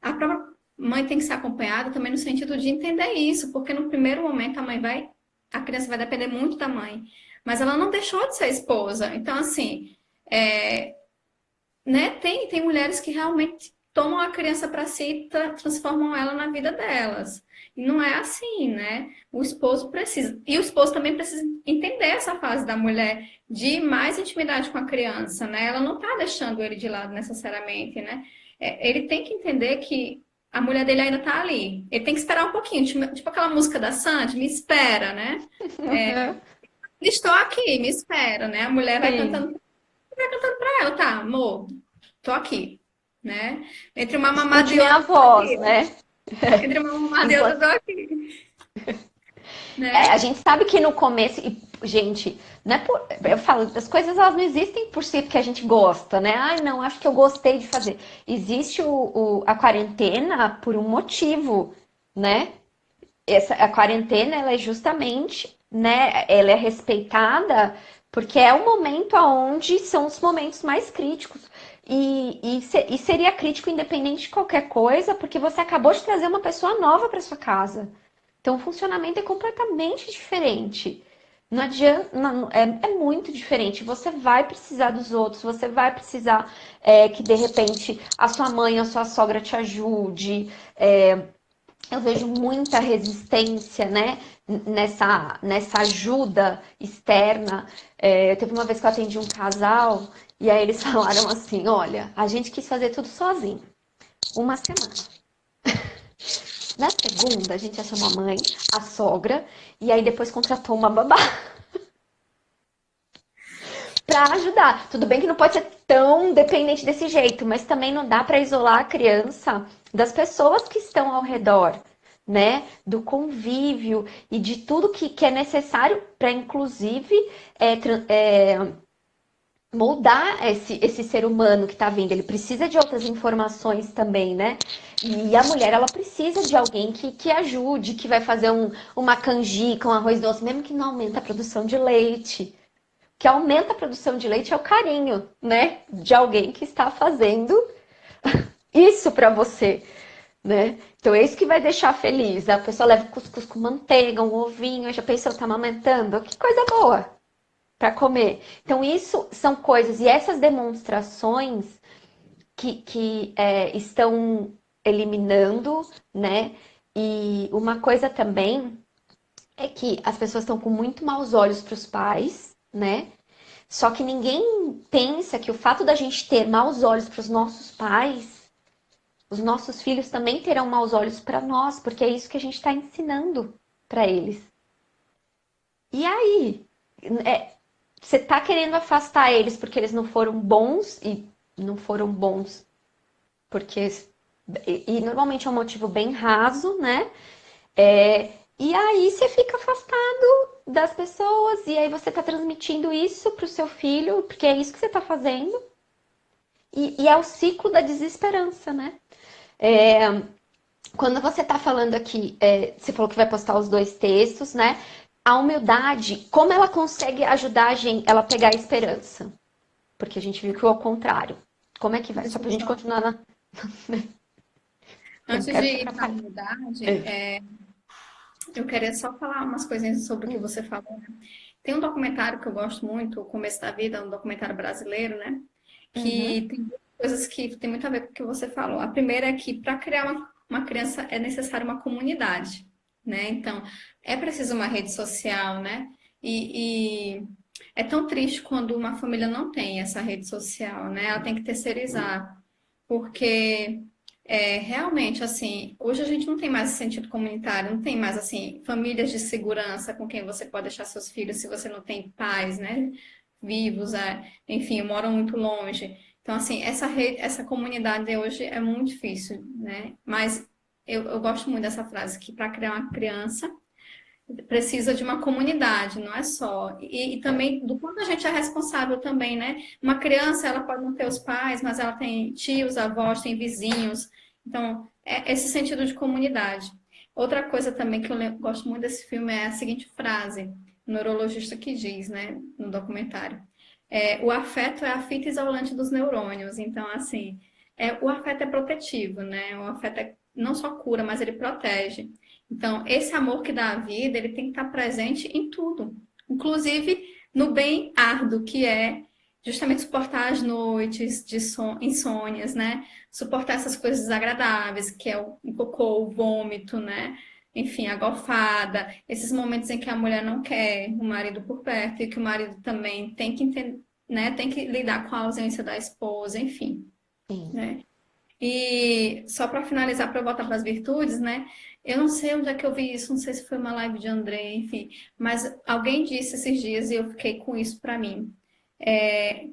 S2: A própria mãe tem que ser acompanhada também no sentido de entender isso, porque no primeiro momento a criança vai depender muito da mãe. Mas ela não deixou de ser esposa. Então, assim, né? Tem mulheres que realmente tomam a criança para si e transformam ela na vida delas. E não é assim, né? O esposo precisa. E o esposo também precisa entender essa fase da mulher de mais intimidade com a criança, né? Ela não tá deixando ele de lado necessariamente, né? Ele tem que entender que a mulher dele ainda tá ali. Ele tem que esperar um pouquinho, tipo aquela música da Sandy, me espera, né?
S1: Uhum.
S2: Estou aqui, me espera, né? A mulher vai
S1: Sim.
S2: cantando vai cantando pra ela, tá, amor, tô aqui, né? Entre uma mamada
S1: Escute
S2: e
S1: minha
S2: outra, tô
S1: voz,
S2: aqui.
S1: né?
S2: Entre uma mamada e outra,
S1: Enquanto
S2: tô aqui, né?
S1: a gente sabe que no começo, e, gente, não é por, eu falo, as coisas elas não existem por si porque a gente gosta, né? Ai, não, acho que eu gostei de fazer. Existe a quarentena por um motivo, né? A quarentena, ela é justamente, né? Ela é respeitada porque é o momento onde são os momentos mais críticos. E seria crítico independente de qualquer coisa, porque você acabou de trazer uma pessoa nova para sua casa. Então, o funcionamento é completamente diferente. Não adianta, é muito diferente. Você vai precisar dos outros, você vai precisar que de repente a sua mãe ou a sua sogra te ajude. Eu vejo muita resistência, né, nessa ajuda externa. Teve uma vez que eu atendi um casal e aí eles falaram assim: olha, a gente quis fazer tudo sozinho, uma semana. Na segunda, a gente achou uma mãe, a sogra, e aí depois contratou uma babá para ajudar. Tudo bem que não pode ser tão dependente desse jeito, mas também não dá para isolar a criança das pessoas que estão ao redor, né? Do convívio e de tudo que é necessário para, inclusive, moldar esse ser humano que está vindo. Ele precisa de outras informações também, né? E a mulher, ela precisa de alguém que ajude, que vai fazer uma canjica, um arroz doce, mesmo que não aumente a produção de leite. O que aumenta a produção de leite é o carinho, né? De alguém que está fazendo isso para você, né? Então é isso que vai deixar feliz. A pessoa leva cuscuz com manteiga, um ovinho, já pensou, tá amamentando? Que coisa boa para comer. Então, isso são coisas, e essas demonstrações que estão eliminando, né? E uma coisa também é que as pessoas estão com muito maus olhos para os pais, né? Só que ninguém pensa que o fato da gente ter maus olhos para os nossos pais, os nossos filhos também terão maus olhos para nós, porque é isso que a gente está ensinando para eles. E aí? É, você tá querendo afastar eles porque eles não foram bons e não foram bons porque e normalmente é um motivo bem raso, né? E aí você fica afastado das pessoas e aí você tá transmitindo isso pro seu filho porque é isso que você tá fazendo e é o ciclo da desesperança, né? É, quando você tá falando aqui, você falou que vai postar os dois textos, né? A humildade, como ela consegue ajudar a gente, ela pegar a esperança? Porque a gente viu que é o contrário. Como é que vai? Só
S2: Deixa eu
S1: pra gente
S2: só.
S1: continuar na. Eu não
S2: Antes
S1: quero
S2: de
S1: te
S2: ir para a
S1: atrapalhar.
S2: unidade,
S1: É.
S2: eu queria só falar umas coisinhas sobre o que
S1: Hum.
S2: você falou, né? Tem um documentário que eu gosto muito, O Começo da Vida, um documentário brasileiro, né?
S1: Uhum.
S2: Que tem duas coisas que tem muito a ver com o que você falou. A primeira é que para criar uma criança é necessário uma comunidade, né? Então, é preciso uma rede social, né? E é tão triste quando uma família não tem essa rede social, né? Ela tem que terceirizar, porque realmente, assim, hoje a gente não tem mais esse sentido comunitário, não tem mais, assim, famílias de segurança com quem você pode deixar seus filhos se você não tem pais, né? Vivos, enfim, moram muito longe. Então, assim, essa rede, essa comunidade hoje é muito difícil, né? Mas eu gosto muito dessa frase, que para criar uma criança precisa de uma comunidade, não é só. E também do quanto a gente é responsável também, né? Uma criança, ela pode não ter os pais, mas ela tem tios, avós, tem vizinhos. Então, é esse sentido de comunidade. Outra coisa também que eu gosto muito desse filme é a seguinte frase, o neurologista que diz, né, no documentário. O afeto é a fita isolante dos neurônios. Então, assim, o afeto é protetivo, né? O afeto não só cura, mas ele protege. Então, esse amor que dá a vida, ele tem que estar presente em tudo, inclusive no bem árduo, que é justamente suportar as noites de insônias, né? Suportar essas coisas desagradáveis, que é o cocô, o vômito, né? Enfim, a golfada, esses momentos em que a mulher não quer o marido por perto e que o marido também tem que entender, né? Tem que lidar com a ausência da esposa, enfim,
S1: Sim.
S2: né? E só para finalizar, para eu voltar para as virtudes, né? Eu não sei onde é que eu vi isso, não sei se foi uma live de André, enfim, mas alguém disse esses dias e eu fiquei com isso para mim.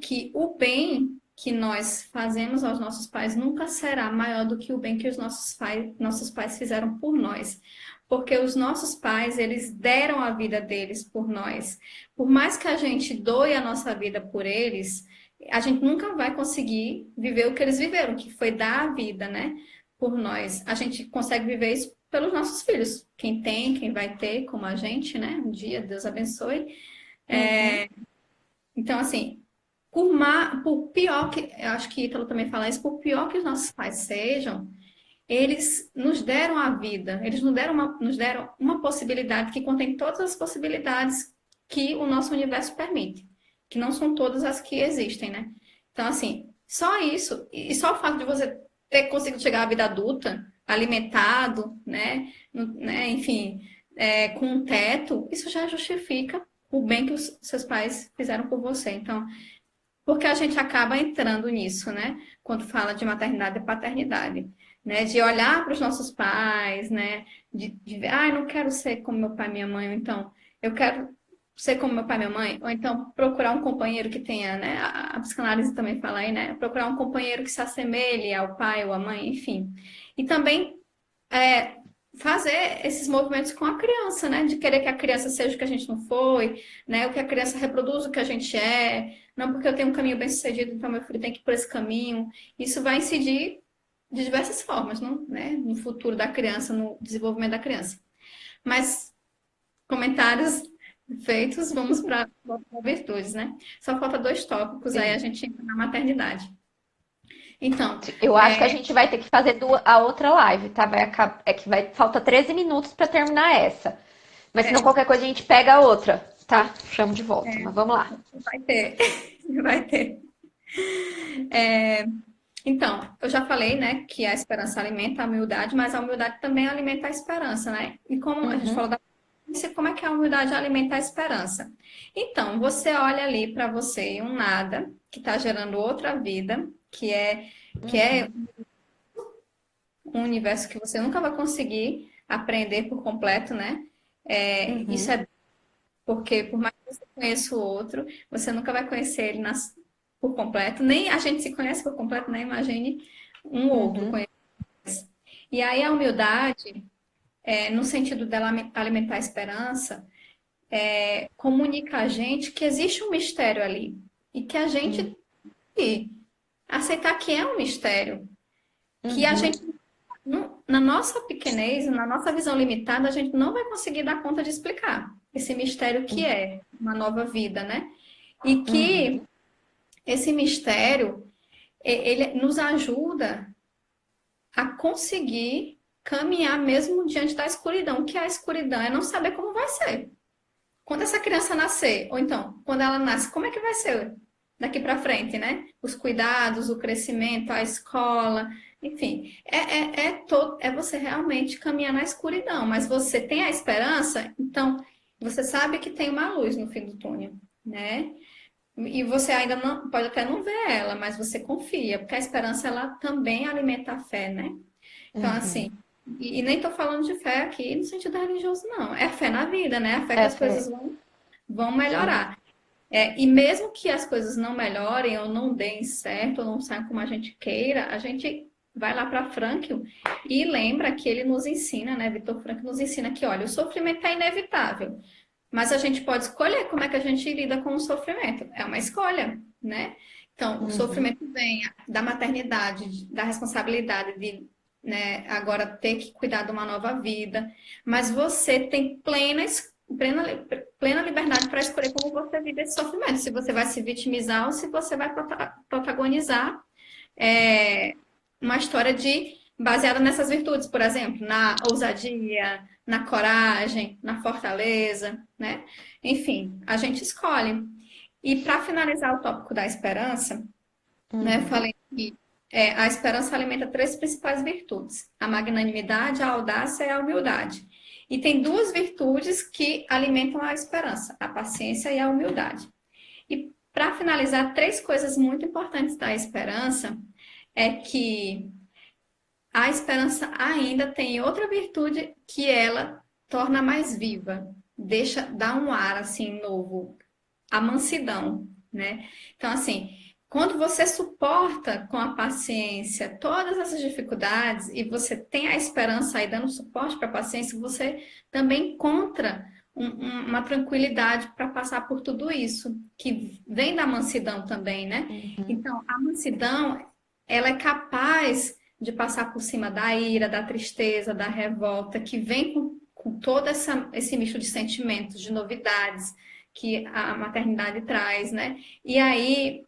S2: que o bem que nós fazemos aos nossos pais nunca será maior do que o bem que os nossos pais fizeram por nós. Porque os nossos pais, eles deram a vida deles por nós. Por mais que a gente doe a nossa vida por eles, a gente nunca vai conseguir viver o que eles viveram, que foi dar a vida, né, por nós. A gente consegue viver isso pelos nossos filhos. Quem tem, quem vai ter, como a gente, né? Um dia, Deus abençoe.
S1: Uhum.
S2: Então, assim, por pior que, eu acho que Ítalo também fala isso, por pior que os nossos pais sejam, eles nos deram a vida, eles nos deram uma possibilidade que contém todas as possibilidades que o nosso universo permite, que não são todas as que existem, né? Então, assim, só isso, e só o fato de você ter conseguido chegar à vida adulta, alimentado, enfim, com um teto, isso já justifica o bem que os seus pais fizeram por você. Então, porque a gente acaba entrando nisso, né? Quando fala de maternidade e paternidade, né? De olhar para os nossos pais, né? De ver, eu não quero ser como meu pai e minha mãe, ou então eu quero ser como meu pai e minha mãe, ou então procurar um companheiro que tenha, né? A psicanálise também fala aí, né? Procurar um companheiro que se assemelhe ao pai ou à mãe, enfim. E também é, fazer esses movimentos com a criança, né? De querer que a criança seja o que a gente não foi, né? O que a criança reproduza o que a gente é. Não porque eu tenho um caminho bem sucedido, então meu filho tem que ir por esse caminho. Isso vai incidir de diversas formas, não, né? No futuro da criança, no desenvolvimento da criança. Mas comentários feitos, vamos para virtudes, né? Só falta 2 tópicos, aí a
S1: Sim.
S2: gente entra na maternidade. Então,
S1: Eu acho que a gente vai ter que fazer a outra live, tá? Falta 13 minutos para terminar essa. Mas se não,
S2: é,
S1: qualquer coisa a gente pega a outra, tá? Chamo de volta, mas vamos lá.
S2: vai ter, vai ter. Então, eu já falei, né, que a esperança alimenta a humildade, mas a humildade também alimenta a esperança, né? E como a gente
S1: Uhum,
S2: falou da como é que a humildade alimenta a esperança? Então, você olha ali para você e um nada que está gerando outra vida, que é
S1: uhum,
S2: um universo que você nunca vai conseguir aprender por completo, né? Isso
S1: uhum,
S2: é porque, por mais que você conheça o outro, você nunca vai conhecer ele por completo. Nem a gente se conhece por completo, né? Imagine um outro
S1: uhum,
S2: conhecer. E aí a humildade, no sentido dela alimentar a esperança, comunica a gente que existe um mistério ali. E que a gente
S1: uhum,
S2: tem que aceitar que é um mistério. Que a
S1: uhum,
S2: gente, na nossa pequenez, na nossa visão limitada, a gente não vai conseguir dar conta de explicar esse mistério que é uma nova vida, né? E que
S1: uhum,
S2: esse mistério, ele nos ajuda a conseguir caminhar mesmo diante da escuridão. O que é a escuridão? É não saber como vai ser. Quando essa criança nascer, ou então, quando ela nasce, como é que vai ser daqui para frente, né? Os cuidados, o crescimento, a escola, enfim, é você realmente caminhar na escuridão, mas você tem a esperança, então você sabe que tem uma luz no fim do túnel, né? E você ainda não pode até não ver ela, mas você confia, porque a esperança ela também alimenta a fé, né? Então,
S1: uhum.
S2: assim, e nem tô falando de fé aqui no sentido religioso, não. É fé na vida, né? A fé que
S1: É,
S2: as coisas vão
S1: sim.
S2: melhorar. E mesmo que as coisas não melhorem ou não deem certo, ou não saiam como a gente queira, a gente vai lá para Frankl e lembra que ele nos ensina, né? Viktor Frankl nos ensina que, olha, o sofrimento é inevitável, mas a gente pode escolher como é que a gente lida com o sofrimento. É uma escolha, né? Então, o
S1: Uhum,
S2: sofrimento vem da maternidade, da responsabilidade de, né, agora ter que cuidar de uma nova vida, mas você tem plena, plena liberdade para escolher como você vive esse sofrimento. Se você vai se vitimizar ou se você vai protagonizar é, uma história baseada nessas virtudes, por exemplo, na ousadia, na coragem, na fortaleza, né? Enfim, a gente escolhe. E para finalizar o tópico da esperança, né, eu
S1: uhum,
S2: falei que a esperança alimenta 3 principais virtudes: a magnanimidade, a audácia e a humildade. E tem 2 virtudes que alimentam a esperança: a paciência e a humildade. E para finalizar, 3 coisas muito importantes da esperança é que a esperança ainda tem outra virtude que ela torna mais viva, dá um ar assim novo, a mansidão. né? Então, assim, quando você suporta com a paciência todas essas dificuldades e você tem a esperança aí dando suporte para a paciência, você também encontra uma tranquilidade para passar por tudo isso, que vem da mansidão também, né?
S1: Uhum.
S2: Então, a mansidão, ela é capaz de passar por cima da ira, da tristeza, da revolta, que vem com todo esse misto de sentimentos, de novidades que a maternidade traz, né? E aí,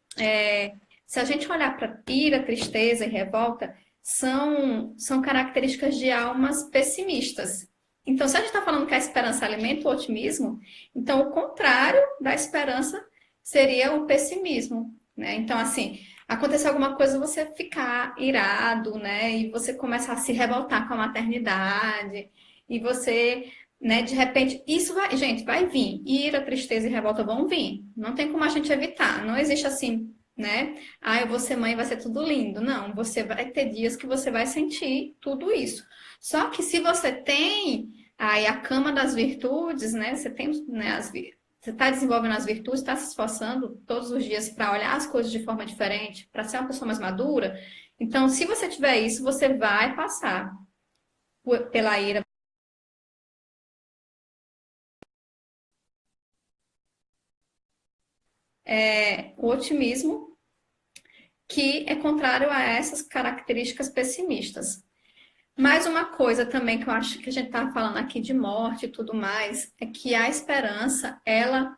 S2: se a gente olhar para ira, tristeza e revolta, são características de almas pessimistas. Então, se a gente está falando que a esperança alimenta o otimismo, então o contrário da esperança seria o pessimismo, né? Então, assim, acontecer alguma coisa, você ficar irado, né? E você começar a se revoltar com a maternidade, e você, né, de repente, isso vai, gente, vai vir. Ira, tristeza e revolta vão vir. Não tem como a gente evitar. Não existe assim, né? Ah, eu vou ser mãe, vai ser tudo lindo. Não, você vai ter dias que você vai sentir tudo isso. Só que se você tem aí a cama das virtudes, né? Você tem, né, você está desenvolvendo as virtudes, está se esforçando todos os dias para olhar as coisas de forma diferente, para ser uma pessoa mais madura. Então, se você tiver isso, você vai passar pela ira. O otimismo, que é contrário a essas características pessimistas. Mais uma coisa também que eu acho que a gente está falando aqui de morte e tudo mais, é que a esperança, ela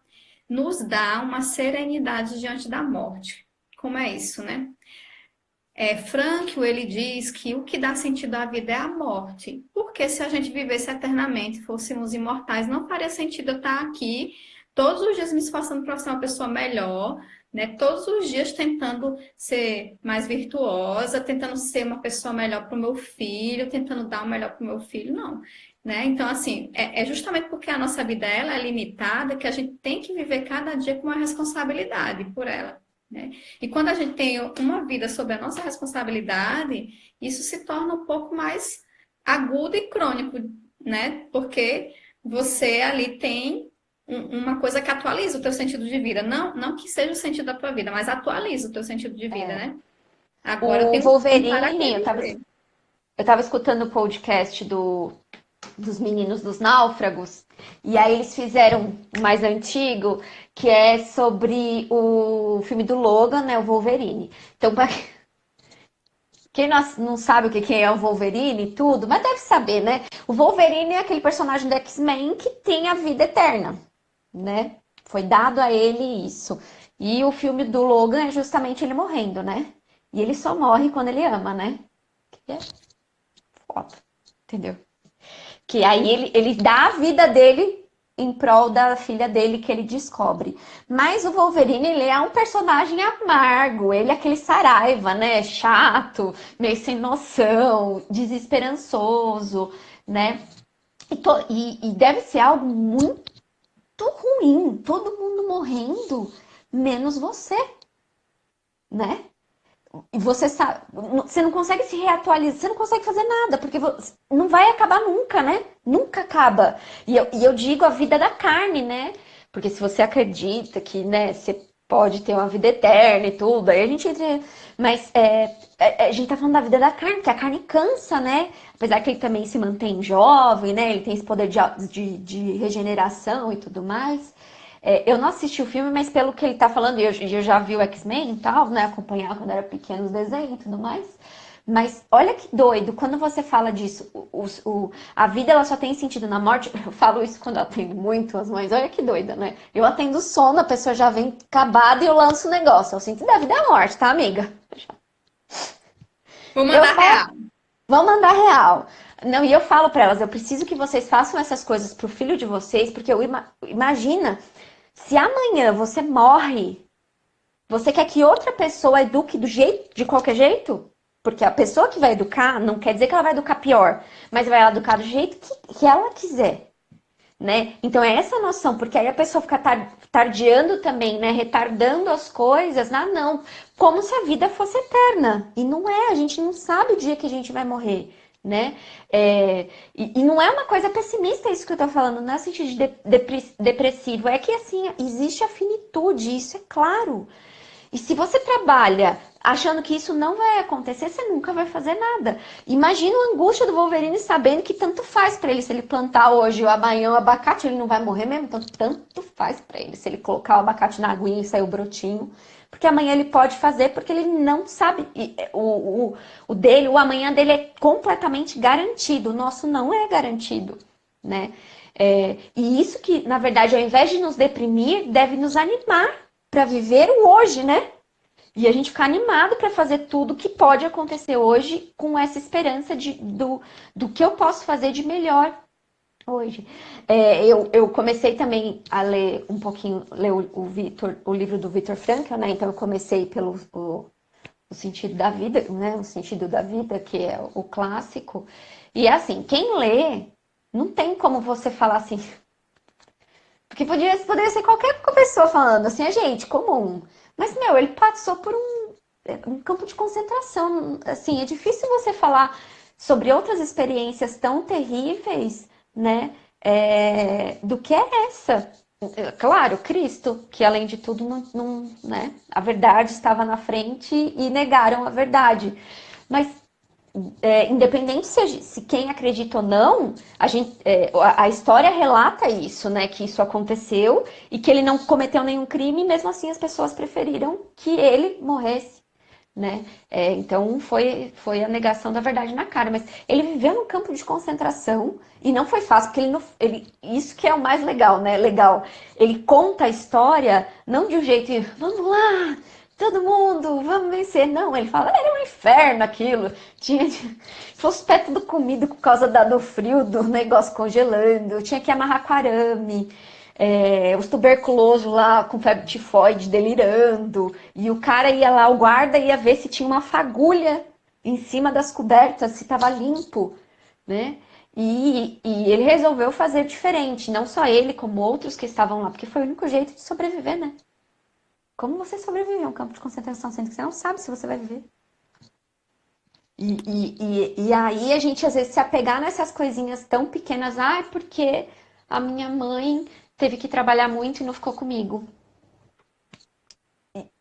S2: nos dá uma serenidade diante da morte. Como é isso, né? Frankl, ele diz que o que dá sentido à vida é a morte. Porque se a gente vivesse eternamente, fôssemos imortais, não faria sentido eu estar aqui todos os dias me esforçando para ser uma pessoa melhor, né? Todos os dias tentando ser mais virtuosa, tentando ser uma pessoa melhor para o meu filho, tentando dar o melhor para o meu filho, não. Né? Então, assim, é justamente porque a nossa vida ela é limitada que a gente tem que viver cada dia com uma responsabilidade por ela. Né? E quando a gente tem uma vida sob a nossa responsabilidade, isso se torna um pouco mais agudo e crônico, né? Porque você ali tem uma coisa que atualiza o teu sentido de vida. Não que seja o sentido da tua vida, mas atualiza o teu sentido de vida,
S1: É.
S2: né? Agora eu
S1: O
S2: tenho um para
S1: Wolverine,
S2: que
S1: eu
S2: viver.
S1: tava escutando o podcast dos meninos dos náufragos, e aí eles fizeram um mais antigo, que é sobre o filme do Logan, né, o Wolverine. Então, pra quem não sabe o que é o Wolverine e tudo, mas deve saber, né? O Wolverine é aquele personagem do X-Men que tem a vida eterna, né? Foi dado a ele isso. E o filme do Logan é justamente ele morrendo, né? E ele só morre quando ele ama, né? Que é foda, entendeu? Que aí ele dá a vida dele em prol da filha dele que ele descobre. Mas o Wolverine, ele é um personagem amargo, ele é aquele Saraiva, né? Chato, meio sem noção, desesperançoso, né? E deve ser algo muito ruim, todo mundo morrendo, menos você, né? E você sabe, você não consegue se reatualizar, você não consegue fazer nada, porque não vai acabar nunca, né? Nunca acaba. E eu digo a vida da carne, né? Porque se você acredita que, né, você pode ter uma vida eterna e tudo, aí a gente entra. Mas a gente tá falando da vida da carne, que a carne cansa, né? Apesar que ele também se mantém jovem, né? Ele tem esse poder de regeneração e tudo mais. Eu não assisti o filme, mas pelo que ele tá falando, eu já vi o X-Men e tal, né? Acompanhava quando era pequeno os desenhos e tudo mais. Mas olha que doido, quando você fala disso, a vida ela só tem sentido na morte. Eu falo isso quando eu atendo muito as mães, olha que doida, né? Eu atendo sono, a pessoa já vem acabada e eu lanço o negócio. Eu sinto da vida é a morte, tá, amiga?
S2: Vou
S1: Eu
S2: mandar
S1: falo,
S2: real.
S1: vão mandar real. Não, e eu falo pra elas, eu preciso que vocês façam essas coisas pro filho de vocês, porque imagina se amanhã você morre, você quer que outra pessoa eduque de qualquer jeito? Porque a pessoa que vai educar não quer dizer que ela vai educar pior, mas vai educar do jeito que ela quiser, né? Então é essa noção, porque aí a pessoa fica tardiando também, né? Retardando as coisas, não, como se a vida fosse eterna. E não é, a gente não sabe o dia que a gente vai morrer, né? E não é uma coisa pessimista isso que eu tô falando, não é sentido de depressivo, é que assim, existe a finitude, isso é claro. E se você trabalha achando que isso não vai acontecer, você nunca vai fazer nada. Imagina a angústia do Wolverine sabendo que tanto faz para ele se ele plantar hoje ou amanhã o abacate, ele não vai morrer mesmo, então tanto faz para ele se ele colocar o abacate na aguinha e sair o brotinho. Porque amanhã ele pode fazer, porque ele não sabe. O dele, o amanhã dele é completamente garantido. O nosso não é garantido, né? E isso que, na verdade, ao invés de nos deprimir, deve nos animar para viver o hoje, né? E a gente ficar animado para fazer tudo que pode acontecer hoje com essa esperança do que eu posso fazer de melhor hoje. Eu comecei também a ler um pouquinho, ler o livro do Viktor Frankl, né? Então eu comecei pelo o sentido da vida, né? O sentido da vida, que é o clássico. E é assim, quem lê, não tem como você falar assim. Porque poderia ser qualquer pessoa falando assim, é gente comum. Mas, meu, ele passou por um campo de concentração. Assim, é difícil você falar sobre outras experiências tão terríveis, né? Do que é essa. Claro, Cristo, que além de tudo, né? A verdade estava na frente e negaram a verdade. Mas independente se quem acredita ou não, a história relata isso, né? Que isso aconteceu e que ele não cometeu nenhum crime, e mesmo assim as pessoas preferiram que ele morresse, né? Então foi a negação da verdade na cara. Mas ele viveu num campo de concentração e não foi fácil, porque isso que é o mais legal, né? Legal. Ele conta a história não de um jeito, vamos lá, todo mundo, vamos vencer. Não, ele fala, era um inferno aquilo. Os pés tudo comido por causa do frio, do negócio congelando. Tinha que amarrar com arame. Os tuberculosos lá com febre tifoide delirando. E o cara ia lá, o guarda ia ver se tinha uma fagulha em cima das cobertas, se estava limpo, né? E ele resolveu fazer diferente. Não só ele, como outros que estavam lá. Porque foi o único jeito de sobreviver, né? Como você sobrevive a um campo de concentração, sendo que você não sabe se você vai viver? E aí a gente às vezes se apegar nessas coisinhas tão pequenas, porque a minha mãe teve que trabalhar muito e não ficou comigo,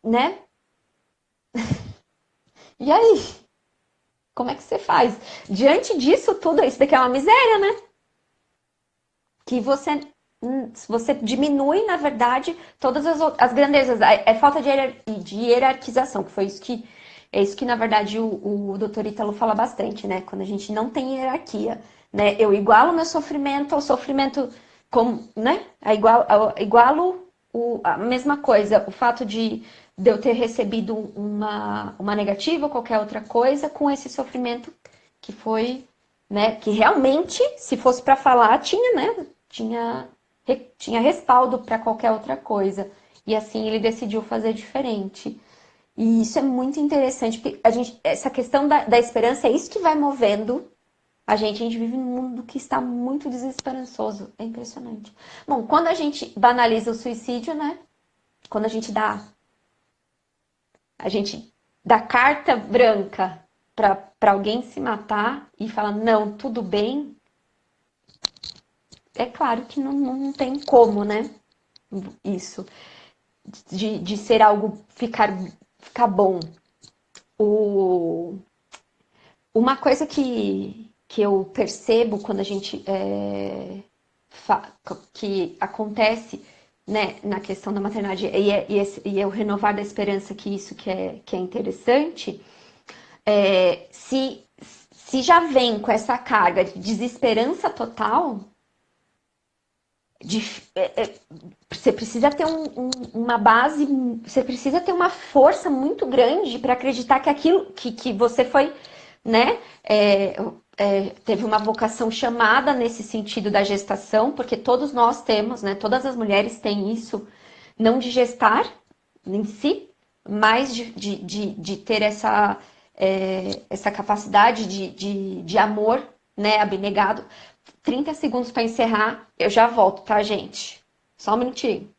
S1: né? E aí? Como é que você faz? Diante disso tudo, isso daqui é uma miséria, né? Que você diminui, na verdade, todas as grandezas. É falta de hierarquização, que foi isso que é isso que, na verdade, o Dr. Ítalo fala bastante, né? Quando a gente não tem hierarquia, né? Eu igualo meu sofrimento ao sofrimento, como, né? Igualo a mesma coisa, o fato de eu ter recebido uma negativa ou qualquer outra coisa com esse sofrimento que foi, né? Que realmente, se fosse para falar, tinha, né? Tinha respaldo para qualquer outra coisa. E assim ele decidiu fazer diferente. E isso é muito interessante, porque essa questão da esperança é isso que vai movendo a gente. A gente vive num mundo que está muito desesperançoso. É impressionante. Bom, quando a gente banaliza o suicídio, né? Quando a gente dá carta branca para alguém se matar e fala, não, tudo bem, é claro que não tem como, né? Isso. De ser algo ficar bom. Uma coisa que eu percebo quando a gente que acontece, né, na questão da maternidade e é o renovar da esperança, que isso que é interessante, se já vem com essa carga de desesperança total, você precisa ter uma base, você precisa ter uma força muito grande para acreditar que aquilo que você foi, né? Teve uma vocação chamada nesse sentido da gestação, porque todos nós temos, né? Todas as mulheres têm isso, não de gestar em si, mas de ter essa capacidade de amor, né? Abnegado. 30 segundos para encerrar, eu já volto, tá, gente? Só um minutinho.